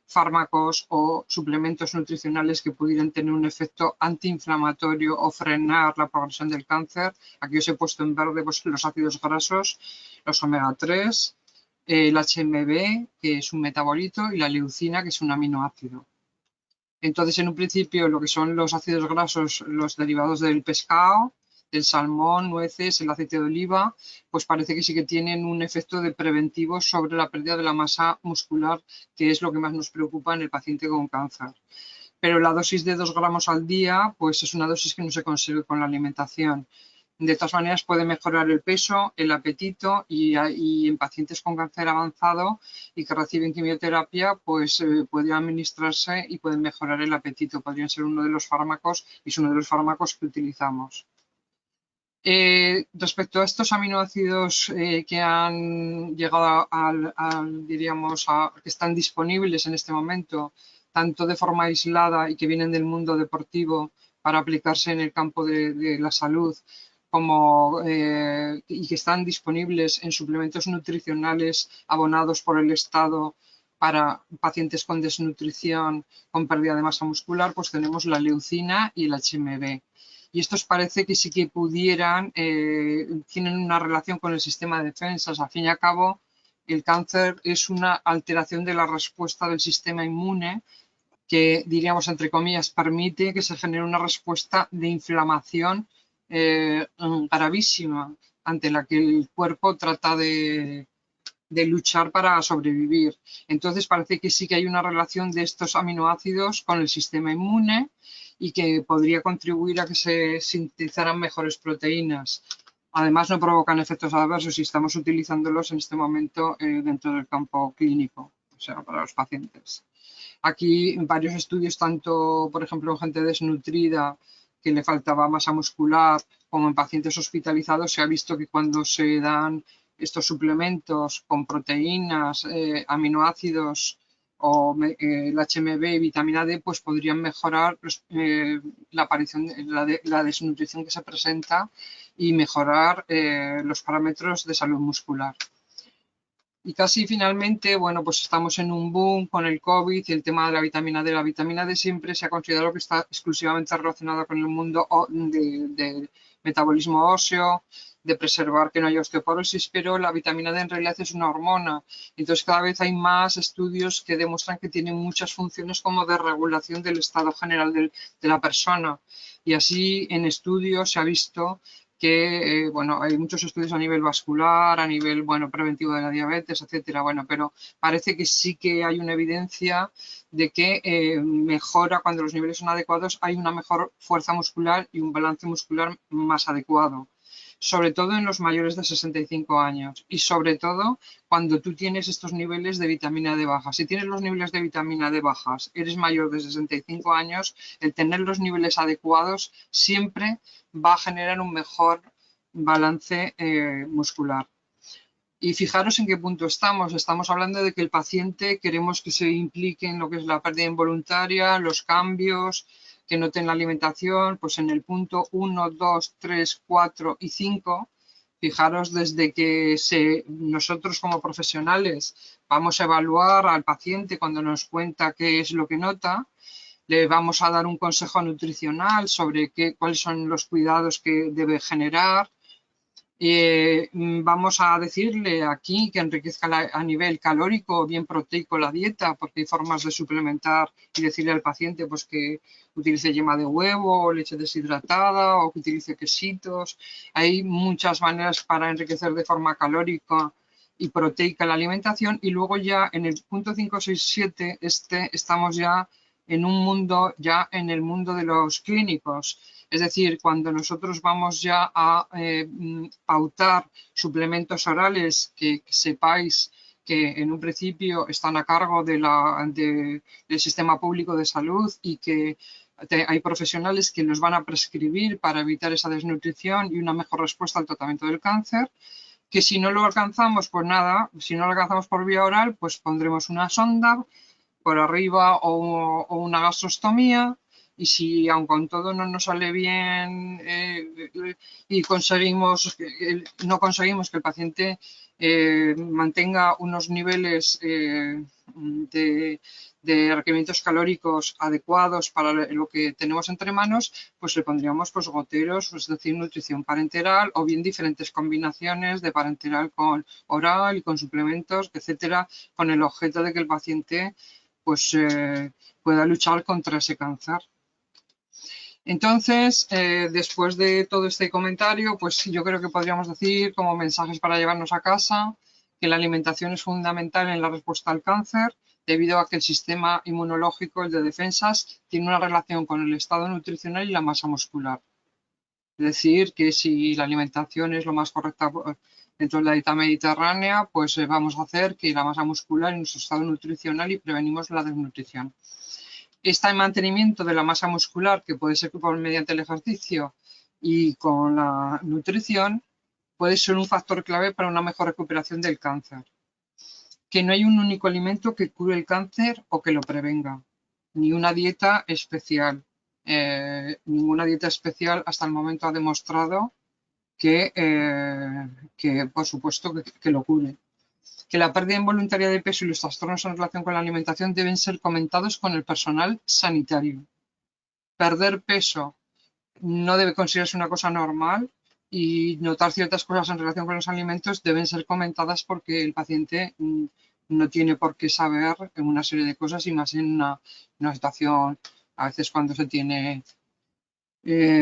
C: fármacos o suplementos nutricionales que pudieran tener un efecto antiinflamatorio o frenar la progresión del cáncer. Aquí os he puesto en verde pues, los ácidos grasos, los omega 3, el HMB, que es un metabolito, y la leucina, que es un aminoácido. Entonces, en un principio, lo que son los ácidos grasos, los derivados del pescado, del salmón, nueces, el aceite de oliva, pues parece que sí que tienen un efecto de preventivo sobre la pérdida de la masa muscular, que es lo que más nos preocupa en el paciente con cáncer. Pero la dosis de 2 gramos al día, pues es una dosis que no se consigue con la alimentación. De todas maneras, puede mejorar el peso, el apetito y en pacientes con cáncer avanzado y que reciben quimioterapia, pues puede administrarse y pueden mejorar el apetito. Podrían ser uno de los fármacos y es uno de los fármacos que utilizamos. Respecto a estos aminoácidos que han llegado que están disponibles en este momento, tanto de forma aislada y que vienen del mundo deportivo para aplicarse en el campo de la salud, y que están disponibles en suplementos nutricionales abonados por el Estado para pacientes con desnutrición, con pérdida de masa muscular, pues tenemos la leucina y el HMB. Y estos parece que sí que pudieran, tienen una relación con el sistema de defensas. Al fin y al cabo, el cáncer es una alteración de la respuesta del sistema inmune que, diríamos entre comillas, permite que se genere una respuesta de inflamación gravísima ante la que el cuerpo trata de luchar para sobrevivir. Entonces parece que sí que hay una relación de estos aminoácidos con el sistema inmune y que podría contribuir a que se sintetizaran mejores proteínas. Además no provocan efectos adversos y estamos utilizándolos en este momento dentro del campo clínico, o sea, para los pacientes. Aquí varios estudios, tanto por ejemplo en gente desnutrida que le faltaba masa muscular, como en pacientes hospitalizados, se ha visto que cuando se dan estos suplementos con proteínas, aminoácidos o el HMB y vitamina D, pues podrían mejorar la aparición, la desnutrición que se presenta y mejorar los parámetros de salud muscular. Y casi finalmente, bueno, pues estamos en un boom con el COVID y el tema de la vitamina D. La vitamina D siempre se ha considerado que está exclusivamente relacionada con el mundo del metabolismo óseo, de preservar que no haya osteoporosis, pero la vitamina D en realidad es una hormona. Entonces cada vez hay más estudios que demuestran que tiene muchas funciones como de regulación del estado general de la persona. Y así en estudios se ha visto que bueno, hay muchos estudios a nivel vascular, a nivel bueno, preventivo de la diabetes, etcétera, bueno, pero parece que sí que hay una evidencia de que mejora cuando los niveles son adecuados, hay una mejor fuerza muscular y un balance muscular más adecuado, sobre todo en los mayores de 65 años y sobre todo cuando tú tienes estos niveles de vitamina D baja. Si tienes los niveles de vitamina D bajas, eres mayor de 65 años, el tener los niveles adecuados siempre va a generar un mejor balance muscular. Y fijaros en qué punto estamos. Estamos hablando de que el paciente queremos que se implique en lo que es la pérdida involuntaria, los cambios, que noten la alimentación, pues en el punto 1, 2, 3, 4 y 5. Fijaros desde que nosotros como profesionales vamos a evaluar al paciente cuando nos cuenta qué es lo que nota, le vamos a dar un consejo nutricional sobre cuáles son los cuidados que debe generar. Vamos a decirle aquí que enriquezca a nivel calórico o bien proteico la dieta, porque hay formas de suplementar y decirle al paciente pues, que utilice yema de huevo o leche deshidratada o que utilice quesitos. Hay muchas maneras para enriquecer de forma calórica y proteica la alimentación. Y luego ya en el punto 5, 6, 7 estamos ya en un mundo, ya en el mundo de los clínicos. Es decir, cuando nosotros vamos ya a pautar suplementos orales que sepáis que en un principio están a cargo del sistema público de salud y que hay profesionales que los van a prescribir para evitar esa desnutrición y una mejor respuesta al tratamiento del cáncer, que si no lo alcanzamos, pues nada, si no lo alcanzamos por vía oral, pues pondremos una sonda por arriba o una gastrostomía. Y si aun con todo no nos sale bien y no conseguimos que el paciente mantenga unos niveles de requerimientos calóricos adecuados para lo que tenemos entre manos, pues le pondríamos pues, goteros, es decir, nutrición parenteral o bien diferentes combinaciones de parenteral con oral y con suplementos, etcétera, con el objeto de que el paciente pues pueda luchar contra ese cáncer. Entonces, después de todo este comentario, pues yo creo que podríamos decir como mensajes para llevarnos a casa que la alimentación es fundamental en la respuesta al cáncer debido a que el sistema inmunológico, el de defensas, tiene una relación con el estado nutricional y la masa muscular. Es decir, que si la alimentación es lo más correcta dentro de la dieta mediterránea, pues vamos a hacer que la masa muscular y nuestro estado nutricional y prevenimos la desnutrición. Este mantenimiento de la masa muscular, que puede ser mediante el ejercicio y con la nutrición, puede ser un factor clave para una mejor recuperación del cáncer. Que no hay un único alimento que cure el cáncer o que lo prevenga, ni una dieta especial. Ninguna dieta especial hasta el momento ha demostrado que por supuesto, que lo cure. Que la pérdida involuntaria de peso y los trastornos en relación con la alimentación deben ser comentados con el personal sanitario. Perder peso no debe considerarse una cosa normal y notar ciertas cosas en relación con los alimentos deben ser comentadas porque el paciente no tiene por qué saber en una serie de cosas y más en una situación, a veces cuando se tiene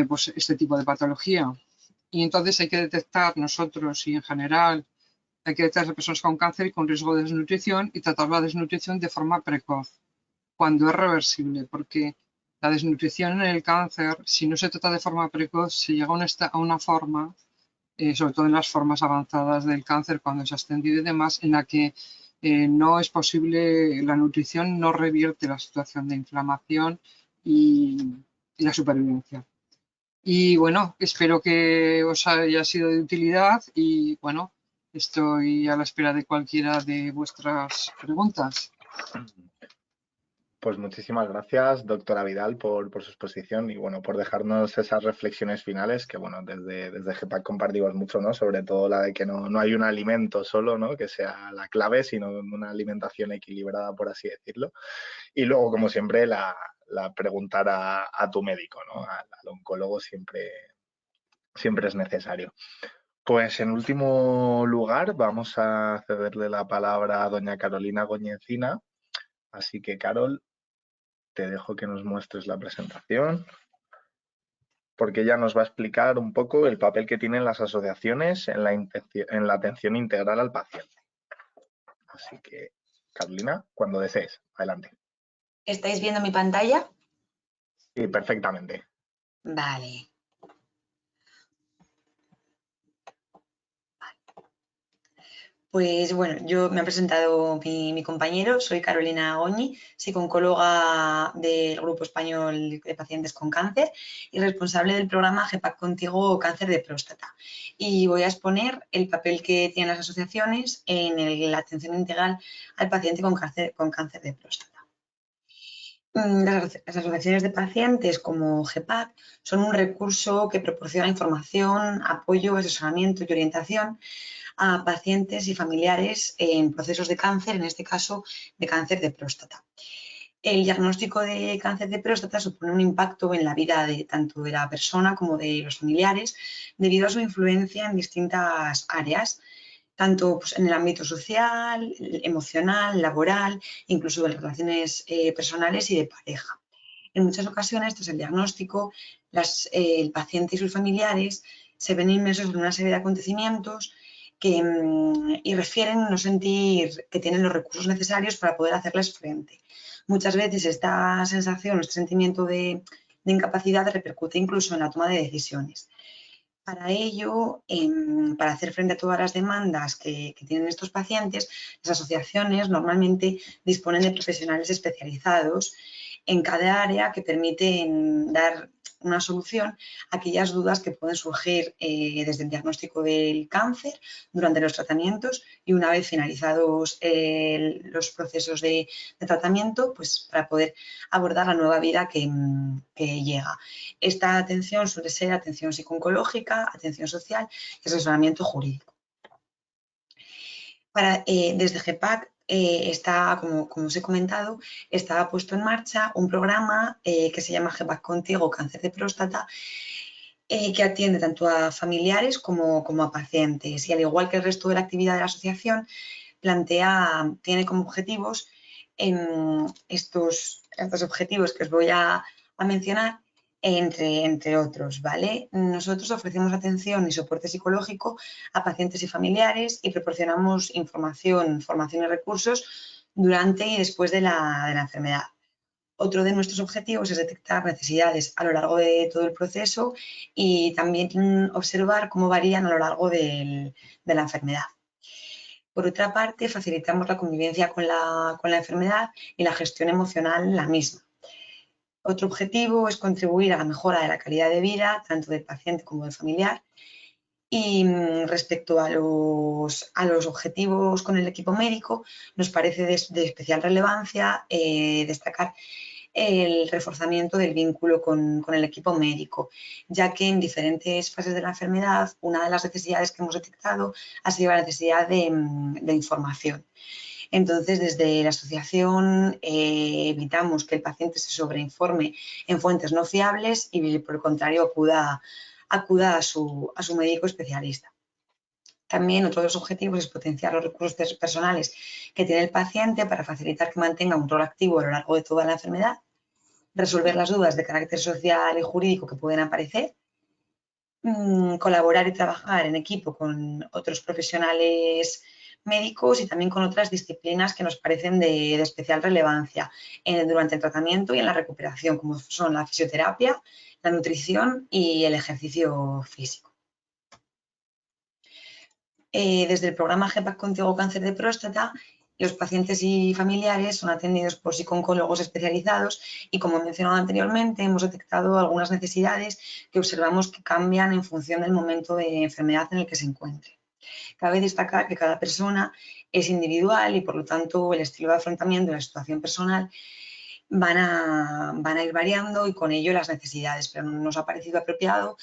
C: pues este tipo de patología. Y entonces hay que detectar nosotros y en general hay que detectar a personas con cáncer y con riesgo de desnutrición y tratar la desnutrición de forma precoz, cuando es reversible, porque la desnutrición en el cáncer, si no se trata de forma precoz, se llega a una forma, sobre todo en las formas avanzadas del cáncer, cuando se ha extendido y demás, en la que no es posible, la nutrición no revierte la situación de inflamación y la supervivencia. Y bueno, espero que os haya sido de utilidad y bueno, estoy a la espera de cualquiera de vuestras preguntas.
A: Pues muchísimas gracias, doctora Vidal, por su exposición y bueno, por dejarnos esas reflexiones finales que bueno, desde GEPAC compartimos mucho, ¿no? Sobre todo la de que no hay un alimento solo, ¿no? Que sea la clave, sino una alimentación equilibrada, por así decirlo. Y luego, como siempre, la preguntar a tu médico, ¿no? Al oncólogo siempre es necesario. Pues en último lugar vamos a cederle la palabra a doña Carolina Goñencina. Así que, Carol, te dejo que nos muestres la presentación, porque ella nos va a explicar un poco el papel que tienen las asociaciones en la atención integral al paciente. Así que, Carolina, cuando desees, adelante.
D: ¿Estáis viendo mi pantalla?
A: Sí, perfectamente.
D: Vale. Pues bueno, me ha presentado mi compañero, soy Carolina Goñi, psico-oncóloga del Grupo Español de Pacientes con Cáncer y responsable del programa GEPAC Contigo Cáncer de Próstata. Y voy a exponer el papel que tienen las asociaciones en la atención integral al paciente con cáncer de próstata. Las asociaciones de pacientes como GEPAC son un recurso que proporciona información, apoyo, asesoramiento y orientación a pacientes y familiares en procesos de cáncer, en este caso de cáncer de próstata. El diagnóstico de cáncer de próstata supone un impacto en la vida tanto de la persona como de los familiares debido a su influencia en distintas áreas, tanto pues, en el ámbito social, emocional, laboral, incluso en relaciones personales y de pareja. En muchas ocasiones, tras el diagnóstico, el paciente y sus familiares se ven inmersos en una serie de acontecimientos y refieren no sentir que tienen los recursos necesarios para poder hacerles frente. Muchas veces esta sensación, este sentimiento de incapacidad repercute incluso en la toma de decisiones. Para ello, para hacer frente a todas las demandas que tienen estos pacientes, las asociaciones normalmente disponen de profesionales especializados en cada área que permiten dar una solución a aquellas dudas que pueden surgir desde el diagnóstico del cáncer, durante los tratamientos y una vez finalizados los procesos de tratamiento, pues para poder abordar la nueva vida que llega. Esta atención suele ser atención psico-oncológica, atención social y asesoramiento jurídico. Desde GEPAC está, como os he comentado, está puesto en marcha un programa que se llama GEPAC Contigo Cáncer de Próstata, que atiende tanto a familiares como a pacientes. Y al igual que el resto de la actividad de la asociación, tiene como objetivos estos objetivos que os voy a mencionar, entre otros, ¿vale? Nosotros ofrecemos atención y soporte psicológico a pacientes y familiares y proporcionamos información, formación y recursos durante y después de la enfermedad. Otro de nuestros objetivos es detectar necesidades a lo largo de todo el proceso y también observar cómo varían a lo largo de la enfermedad. Por otra parte, facilitamos la convivencia con la enfermedad y la gestión emocional en la misma. Otro objetivo es contribuir a la mejora de la calidad de vida, tanto del paciente como del familiar. Y respecto a los objetivos con el equipo médico, nos parece de especial relevancia destacar el reforzamiento del vínculo con el equipo médico, ya que en diferentes fases de la enfermedad, una de las necesidades que hemos detectado ha sido la necesidad de información. Entonces, desde la asociación evitamos que el paciente se sobreinforme en fuentes no fiables y, por el contrario, acuda a su médico especialista. También otro de los objetivos es potenciar los recursos personales que tiene el paciente para facilitar que mantenga un rol activo a lo largo de toda la enfermedad, resolver las dudas de carácter social y jurídico que pueden aparecer, colaborar y trabajar en equipo con otros profesionales médicos y también con otras disciplinas que nos parecen de especial relevancia durante el tratamiento y en la recuperación, como son la fisioterapia, la nutrición y el ejercicio físico. Desde el programa GEPAC Contigo Cáncer de Próstata, los pacientes y familiares son atendidos por psicooncólogos especializados y, como he mencionado anteriormente, hemos detectado algunas necesidades que observamos que cambian en función del momento de enfermedad en el que se encuentre. Cabe destacar que cada persona es individual y, por lo tanto, el estilo de afrontamiento y la situación personal van a ir variando y con ello las necesidades, pero nos ha parecido apropiado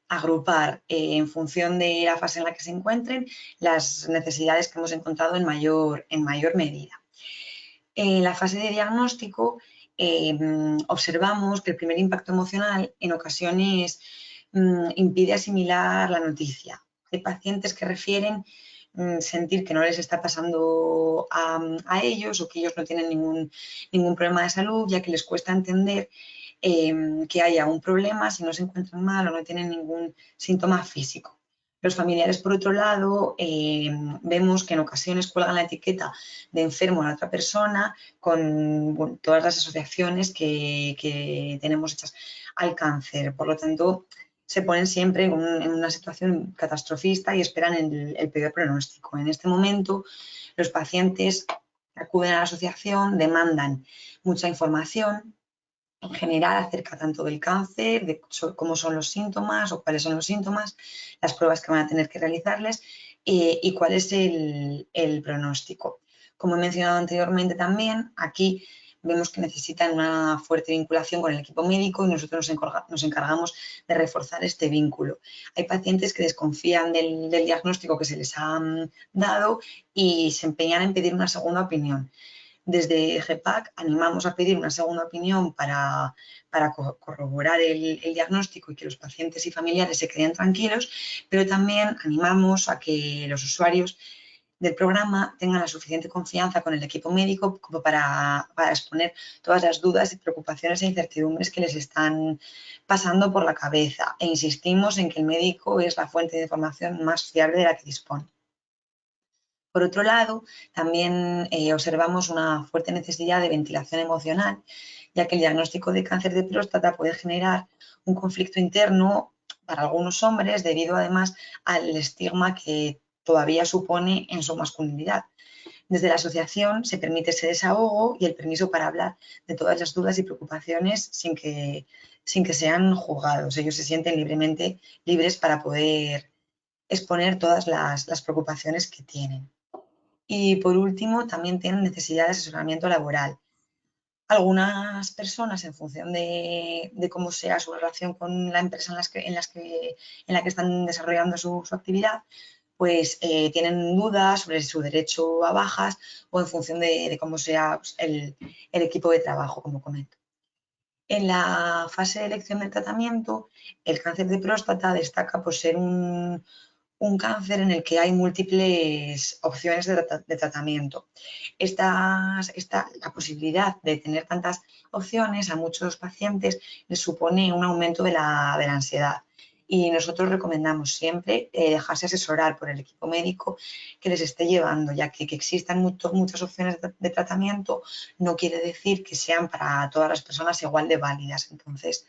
D: agrupar en función de la fase en la que se encuentren las necesidades que hemos encontrado en mayor medida. En la fase de diagnóstico observamos que el primer impacto emocional en ocasiones impide asimilar la noticia. Hay pacientes que refieren sentir que no les está pasando a ellos o que ellos no tienen ningún problema de salud, ya que les cuesta entender que haya un problema si no se encuentran mal o no tienen ningún síntoma físico. Los familiares, por otro lado, vemos que en ocasiones cuelgan la etiqueta de enfermo a la otra persona con todas las asociaciones que tenemos hechas al cáncer. Por lo tanto, se ponen siempre en una situación catastrofista y esperan el peor pronóstico. En este momento, los pacientes acuden a la asociación, demandan mucha información en general acerca tanto del cáncer, de cómo son los síntomas o cuáles son los síntomas, las pruebas que van a tener que realizarles y cuál es el pronóstico. Como he mencionado anteriormente también, aquí vemos que necesitan una fuerte vinculación con el equipo médico y nosotros nos encargamos de reforzar este vínculo. Hay pacientes que desconfían del diagnóstico que se les ha dado y se empeñan en pedir una segunda opinión. Desde GEPAC animamos a pedir una segunda opinión para corroborar el diagnóstico y que los pacientes y familiares se queden tranquilos, pero también animamos a que los usuarios del programa tengan la suficiente confianza con el equipo médico como para exponer todas las dudas y preocupaciones e incertidumbres que les están pasando por la cabeza. E insistimos en que el médico es la fuente de información más fiable de la que dispone. Por otro lado, también observamos una fuerte necesidad de ventilación emocional, ya que el diagnóstico de cáncer de próstata puede generar un conflicto interno para algunos hombres debido además al estigma que todavía supone en su masculinidad. Desde la asociación se permite ese desahogo y el permiso para hablar de todas las dudas y preocupaciones sin que sean juzgados. Ellos se sienten libres para poder exponer todas las preocupaciones que tienen. Y por último, también tienen necesidad de asesoramiento laboral. Algunas personas, en función de cómo sea su relación con la empresa en la que están desarrollando su actividad, pues tienen dudas sobre su derecho a bajas o en función de cómo sea pues, el equipo de trabajo, como comento. En la fase de elección del tratamiento, el cáncer de próstata destaca por ser un cáncer en el que hay múltiples opciones de tratamiento. La posibilidad de tener tantas opciones a muchos pacientes les supone un aumento de la ansiedad. Y nosotros recomendamos siempre dejarse asesorar por el equipo médico que les esté llevando, ya que existan muchas opciones de tratamiento no quiere decir que sean para todas las personas igual de válidas. Entonces,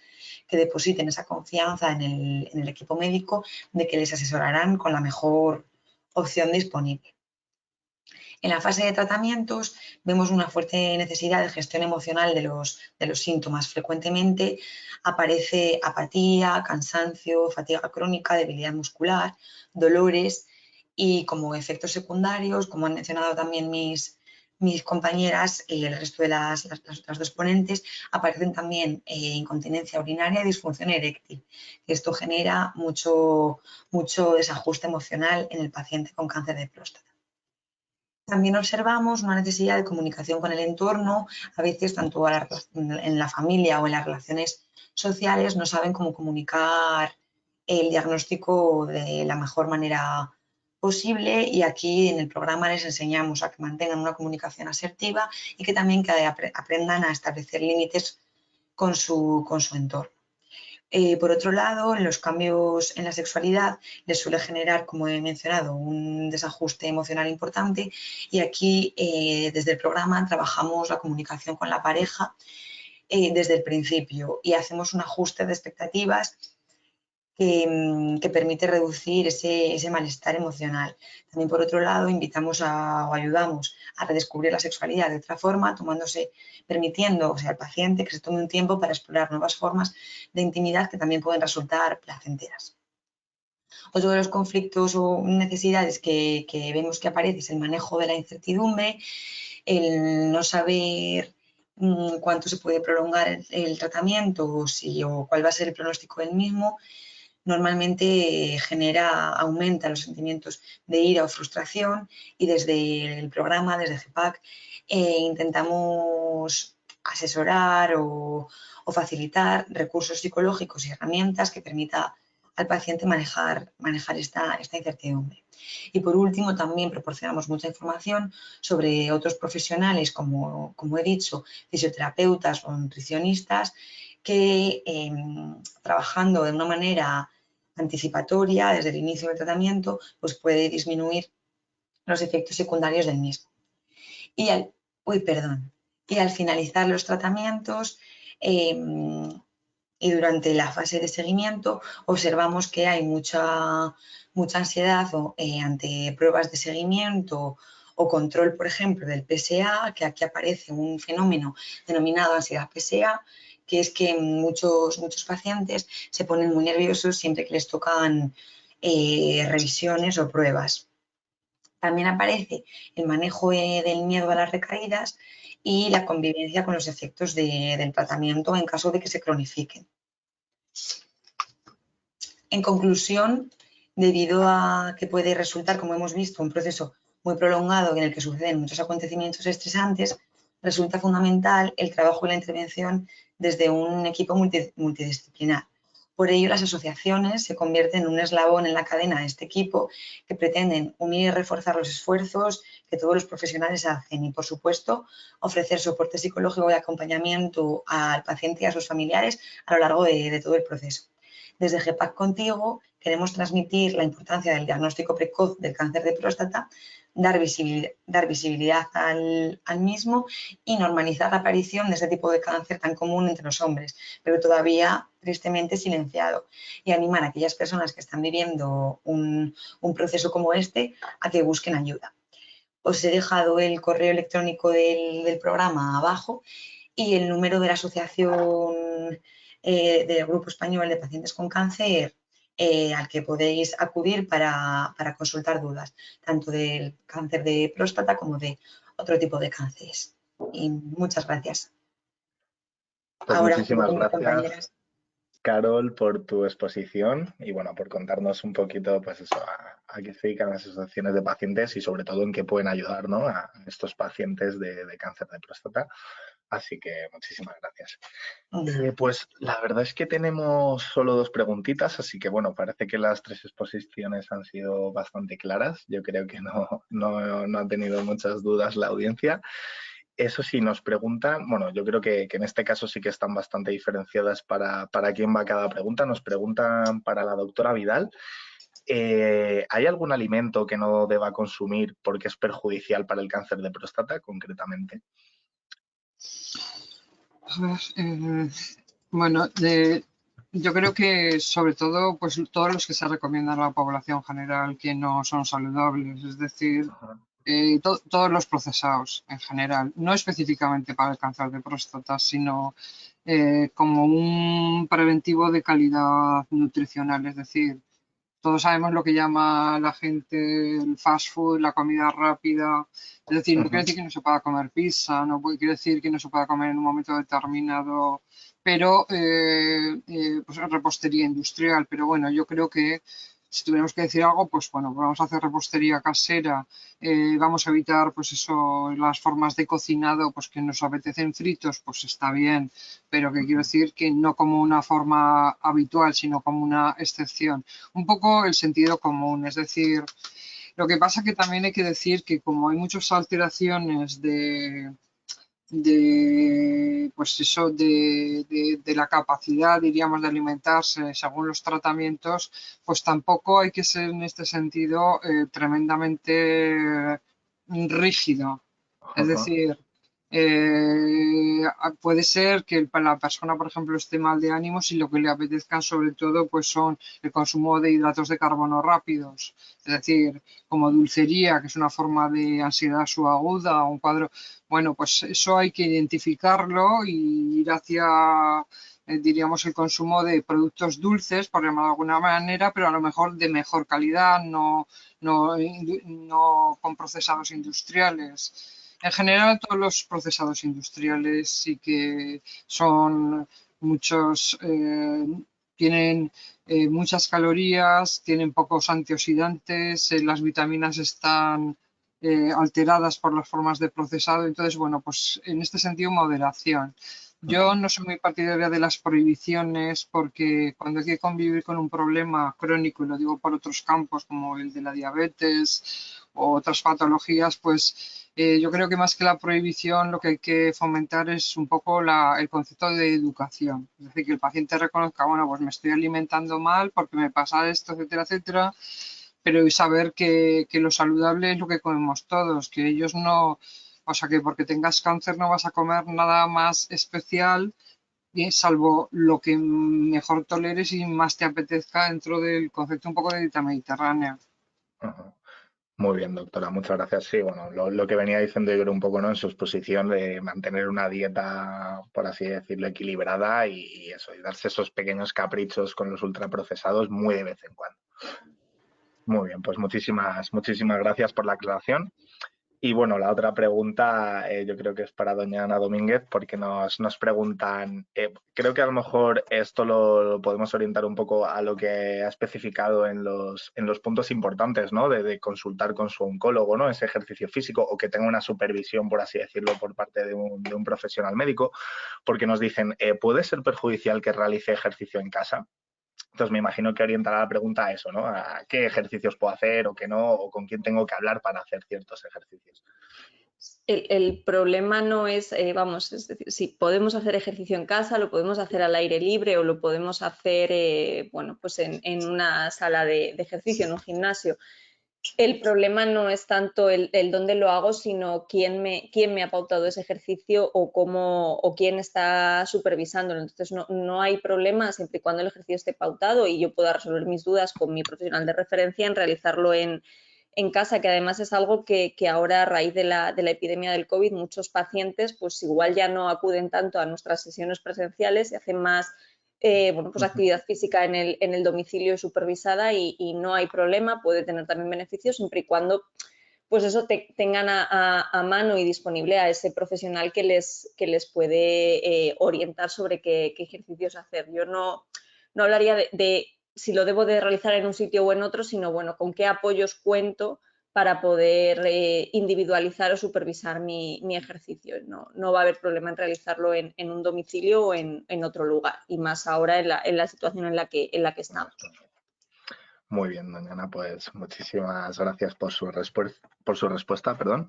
D: que depositen esa confianza en el equipo médico de que les asesorarán con la mejor opción disponible. En la fase de tratamientos vemos una fuerte necesidad de gestión emocional de los síntomas. Frecuentemente aparece apatía, cansancio, fatiga crónica, debilidad muscular, dolores y como efectos secundarios, como han mencionado también mis compañeras y el resto de las otras dos ponentes, aparecen también incontinencia urinaria y disfunción eréctil. Esto genera mucho desajuste emocional en el paciente con cáncer de próstata. También observamos una necesidad de comunicación con el entorno. A veces, tanto en la familia o en las relaciones sociales, no saben cómo comunicar el diagnóstico de la mejor manera posible, y aquí en el programa les enseñamos a que mantengan una comunicación asertiva y que también aprendan a establecer límites con su entorno. Por otro lado, los cambios en la sexualidad les suele generar, como he mencionado, un desajuste emocional importante, y aquí desde el programa trabajamos la comunicación con la pareja desde el principio y hacemos un ajuste de expectativas que permite reducir ese malestar emocional. También, por otro lado, invitamos o ayudamos a redescubrir la sexualidad de otra forma, permitiendo al paciente que se tome un tiempo para explorar nuevas formas de intimidad que también pueden resultar placenteras. Otro de los conflictos o necesidades que vemos que aparece es el manejo de la incertidumbre, el no saber cuánto se puede prolongar el tratamiento o cuál va a ser el pronóstico del mismo. Normalmente aumenta los sentimientos de ira o frustración, y desde el programa, desde GEPAC, intentamos asesorar o facilitar recursos psicológicos y herramientas que permita al paciente manejar esta incertidumbre. Y por último, también proporcionamos mucha información sobre otros profesionales, como he dicho, fisioterapeutas o nutricionistas, que trabajando de una manera anticipatoria desde el inicio del tratamiento, pues puede disminuir los efectos secundarios del mismo. Y al finalizar los tratamientos y durante la fase de seguimiento, observamos que hay mucha ansiedad ante pruebas de seguimiento o control, por ejemplo, del PSA, que aquí aparece un fenómeno denominado ansiedad PSA, que es que muchos pacientes se ponen muy nerviosos siempre que les tocan revisiones o pruebas. También aparece el manejo del miedo a las recaídas y la convivencia con los efectos del tratamiento en caso de que se cronifiquen. En conclusión, debido a que puede resultar, como hemos visto, un proceso muy prolongado en el que suceden muchos acontecimientos estresantes, resulta fundamental el trabajo y la intervención desde un equipo multidisciplinar. Por ello, las asociaciones se convierten en un eslabón en la cadena de este equipo, que pretenden unir y reforzar los esfuerzos que todos los profesionales hacen y, por supuesto, ofrecer soporte psicológico y acompañamiento al paciente y a sus familiares a lo largo de todo el proceso. Desde GEPAC Contigo queremos transmitir la importancia del diagnóstico precoz del cáncer de próstata, dar visibilidad al mismo y normalizar la aparición de este tipo de cáncer tan común entre los hombres, pero todavía tristemente silenciado, y animar a aquellas personas que están viviendo un proceso como este a que busquen ayuda. Os he dejado el correo electrónico del programa abajo y el número de la asociación del Grupo Español de Pacientes con Cáncer al que podéis acudir para consultar dudas, tanto del cáncer de próstata como de otro tipo de cánceres. Y muchas gracias.
A: Pues
D: ahora
A: muchísimas
D: con mis
A: gracias,
D: compañeras.
A: Carol, por tu exposición y bueno, por contarnos un poquito pues eso, a qué se dedican las asociaciones de pacientes y sobre todo en qué pueden ayudar, ¿no?, a estos pacientes de cáncer de próstata. Así que muchísimas gracias. Pues la verdad es que tenemos solo 2 preguntitas, así que bueno, parece que las 3 exposiciones han sido bastante claras. Yo creo que no ha tenido muchas dudas la audiencia. Eso sí, nos preguntan, bueno, yo creo que en este caso sí que están bastante diferenciadas para quién va cada pregunta. Nos preguntan para la doctora Vidal, ¿hay algún alimento que no deba consumir porque es perjudicial para el cáncer de próstata concretamente?
C: A ver, bueno, yo creo que sobre todo, pues todos los que se recomiendan a la población general que no son saludables, es decir, todos los procesados en general, no específicamente para el cáncer de próstata, sino como un preventivo de calidad nutricional, es decir, todos sabemos lo que llama la gente el fast food, la comida rápida. Es decir, no quiere decir que no se pueda comer pizza, no quiere decir que no se pueda comer en un momento determinado, pero pues repostería industrial. Pero bueno, yo creo que si tuviéramos que decir algo, pues bueno, vamos a hacer repostería casera, vamos a evitar pues eso, las formas de cocinado pues que nos apetecen fritos, pues está bien, pero que quiero decir que no como una forma habitual, sino como una excepción. Un poco el sentido común, es decir, Lo que pasa que también hay que decir que como hay muchas alteraciones pues eso, de la capacidad, diríamos, de alimentarse según los tratamientos, pues tampoco hay que ser en este sentido tremendamente rígido. Es
A: Ajá.
C: decir, puede ser que la persona, por ejemplo, esté mal de ánimos y lo que le apetezcan sobre todo pues son el consumo de hidratos de carbono rápidos, es decir, como dulcería, que es una forma de ansiedad subaguda, un cuadro. Bueno, pues eso hay que identificarlo y ir hacia, diríamos, el consumo de productos dulces, por llamarlo de alguna manera, pero a lo mejor de mejor calidad, no con procesados industriales. En general, todos los procesados industriales sí que son muchos, tienen muchas calorías, tienen pocos antioxidantes, las vitaminas están alteradas por las formas de procesado. Entonces, bueno, pues en este sentido, moderación. Yo no soy muy partidaria de las prohibiciones porque cuando hay que convivir con un problema crónico, y lo digo por otros campos como el de la diabetes o otras patologías, pues yo creo que más que la prohibición lo que hay que fomentar es un poco el concepto de educación. Es decir, que el paciente reconozca, bueno, pues me estoy alimentando mal porque me pasa esto, etcétera, etcétera, pero saber que lo saludable es lo que comemos todos, que ellos no, o sea, que porque tengas cáncer no vas a comer nada más especial, salvo lo que mejor toleres y más te apetezca dentro del concepto un poco de dieta mediterránea.
A: Ajá. Muy bien, doctora, muchas gracias. Sí, bueno, lo que venía diciendo yo creo un poco, ¿no? En su exposición de mantener una dieta, por así decirlo, equilibrada y eso, y darse esos pequeños caprichos con los ultraprocesados muy de vez en cuando. Muy bien, pues muchísimas gracias por la aclaración. Y bueno, la otra pregunta yo creo que es para doña Ana Domínguez, porque nos preguntan, creo que a lo mejor esto lo podemos orientar un poco a lo que ha especificado en los puntos importantes, ¿no? De consultar con su oncólogo, ¿no? Ese ejercicio físico o que tenga una supervisión, por así decirlo, por parte de un profesional médico, porque nos dicen, ¿puede ser perjudicial que realice ejercicio en casa? Entonces me imagino que orientará la pregunta a eso, ¿no? A qué ejercicios puedo hacer o qué no, o con quién tengo que hablar para hacer ciertos ejercicios.
B: El problema no es, vamos, es decir, si podemos hacer ejercicio en casa, lo podemos hacer al aire libre o lo podemos hacer, bueno, pues en una sala de ejercicio, en un gimnasio. El problema no es tanto el dónde lo hago, sino quién me ha pautado ese ejercicio o quién está supervisándolo. Entonces, no hay problema siempre y cuando el ejercicio esté pautado y yo pueda resolver mis dudas con mi profesional de referencia en realizarlo en casa, que además es algo que ahora a raíz de la epidemia del COVID muchos pacientes pues igual ya no acuden tanto a nuestras sesiones presenciales y hacen más bueno, pues actividad física en el domicilio supervisada y no hay problema, puede tener también beneficios siempre y cuando pues eso tengan a mano y disponible a ese profesional que les puede orientar sobre qué ejercicios hacer. Yo no hablaría de si lo debo de realizar en un sitio o en otro, sino bueno, con qué apoyos cuento para poder individualizar o supervisar mi ejercicio. No va a haber problema en realizarlo en un domicilio o en otro lugar, y más ahora en la situación en la que estamos.
A: Muy bien, doña Ana, pues muchísimas gracias por su respuesta, perdón.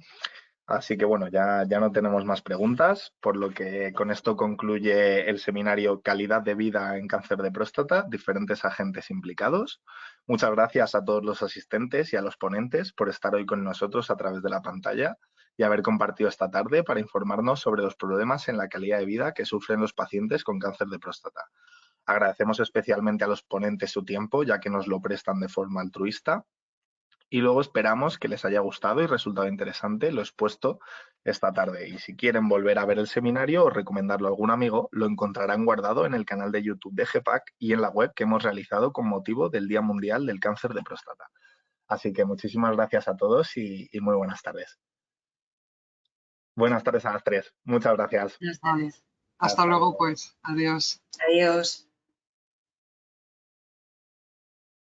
A: Así que bueno, ya no tenemos más preguntas, por lo que con esto concluye el seminario Calidad de vida en cáncer de próstata, diferentes agentes implicados. Muchas gracias a todos los asistentes y a los ponentes por estar hoy con nosotros a través de la pantalla y haber compartido esta tarde para informarnos sobre los problemas en la calidad de vida que sufren los pacientes con cáncer de próstata. Agradecemos especialmente a los ponentes su tiempo, ya que nos lo prestan de forma altruista. Y luego esperamos que les haya gustado y resultado interesante lo expuesto esta tarde. Y si quieren volver a ver el seminario o recomendarlo a algún amigo, lo encontrarán guardado en el canal de YouTube de GEPAC y en la web que hemos realizado con motivo del Día Mundial del Cáncer de Próstata. Así que muchísimas gracias a todos y muy buenas tardes. Buenas tardes a las tres. Muchas gracias.
C: Hasta luego, pues. Adiós.
D: Adiós.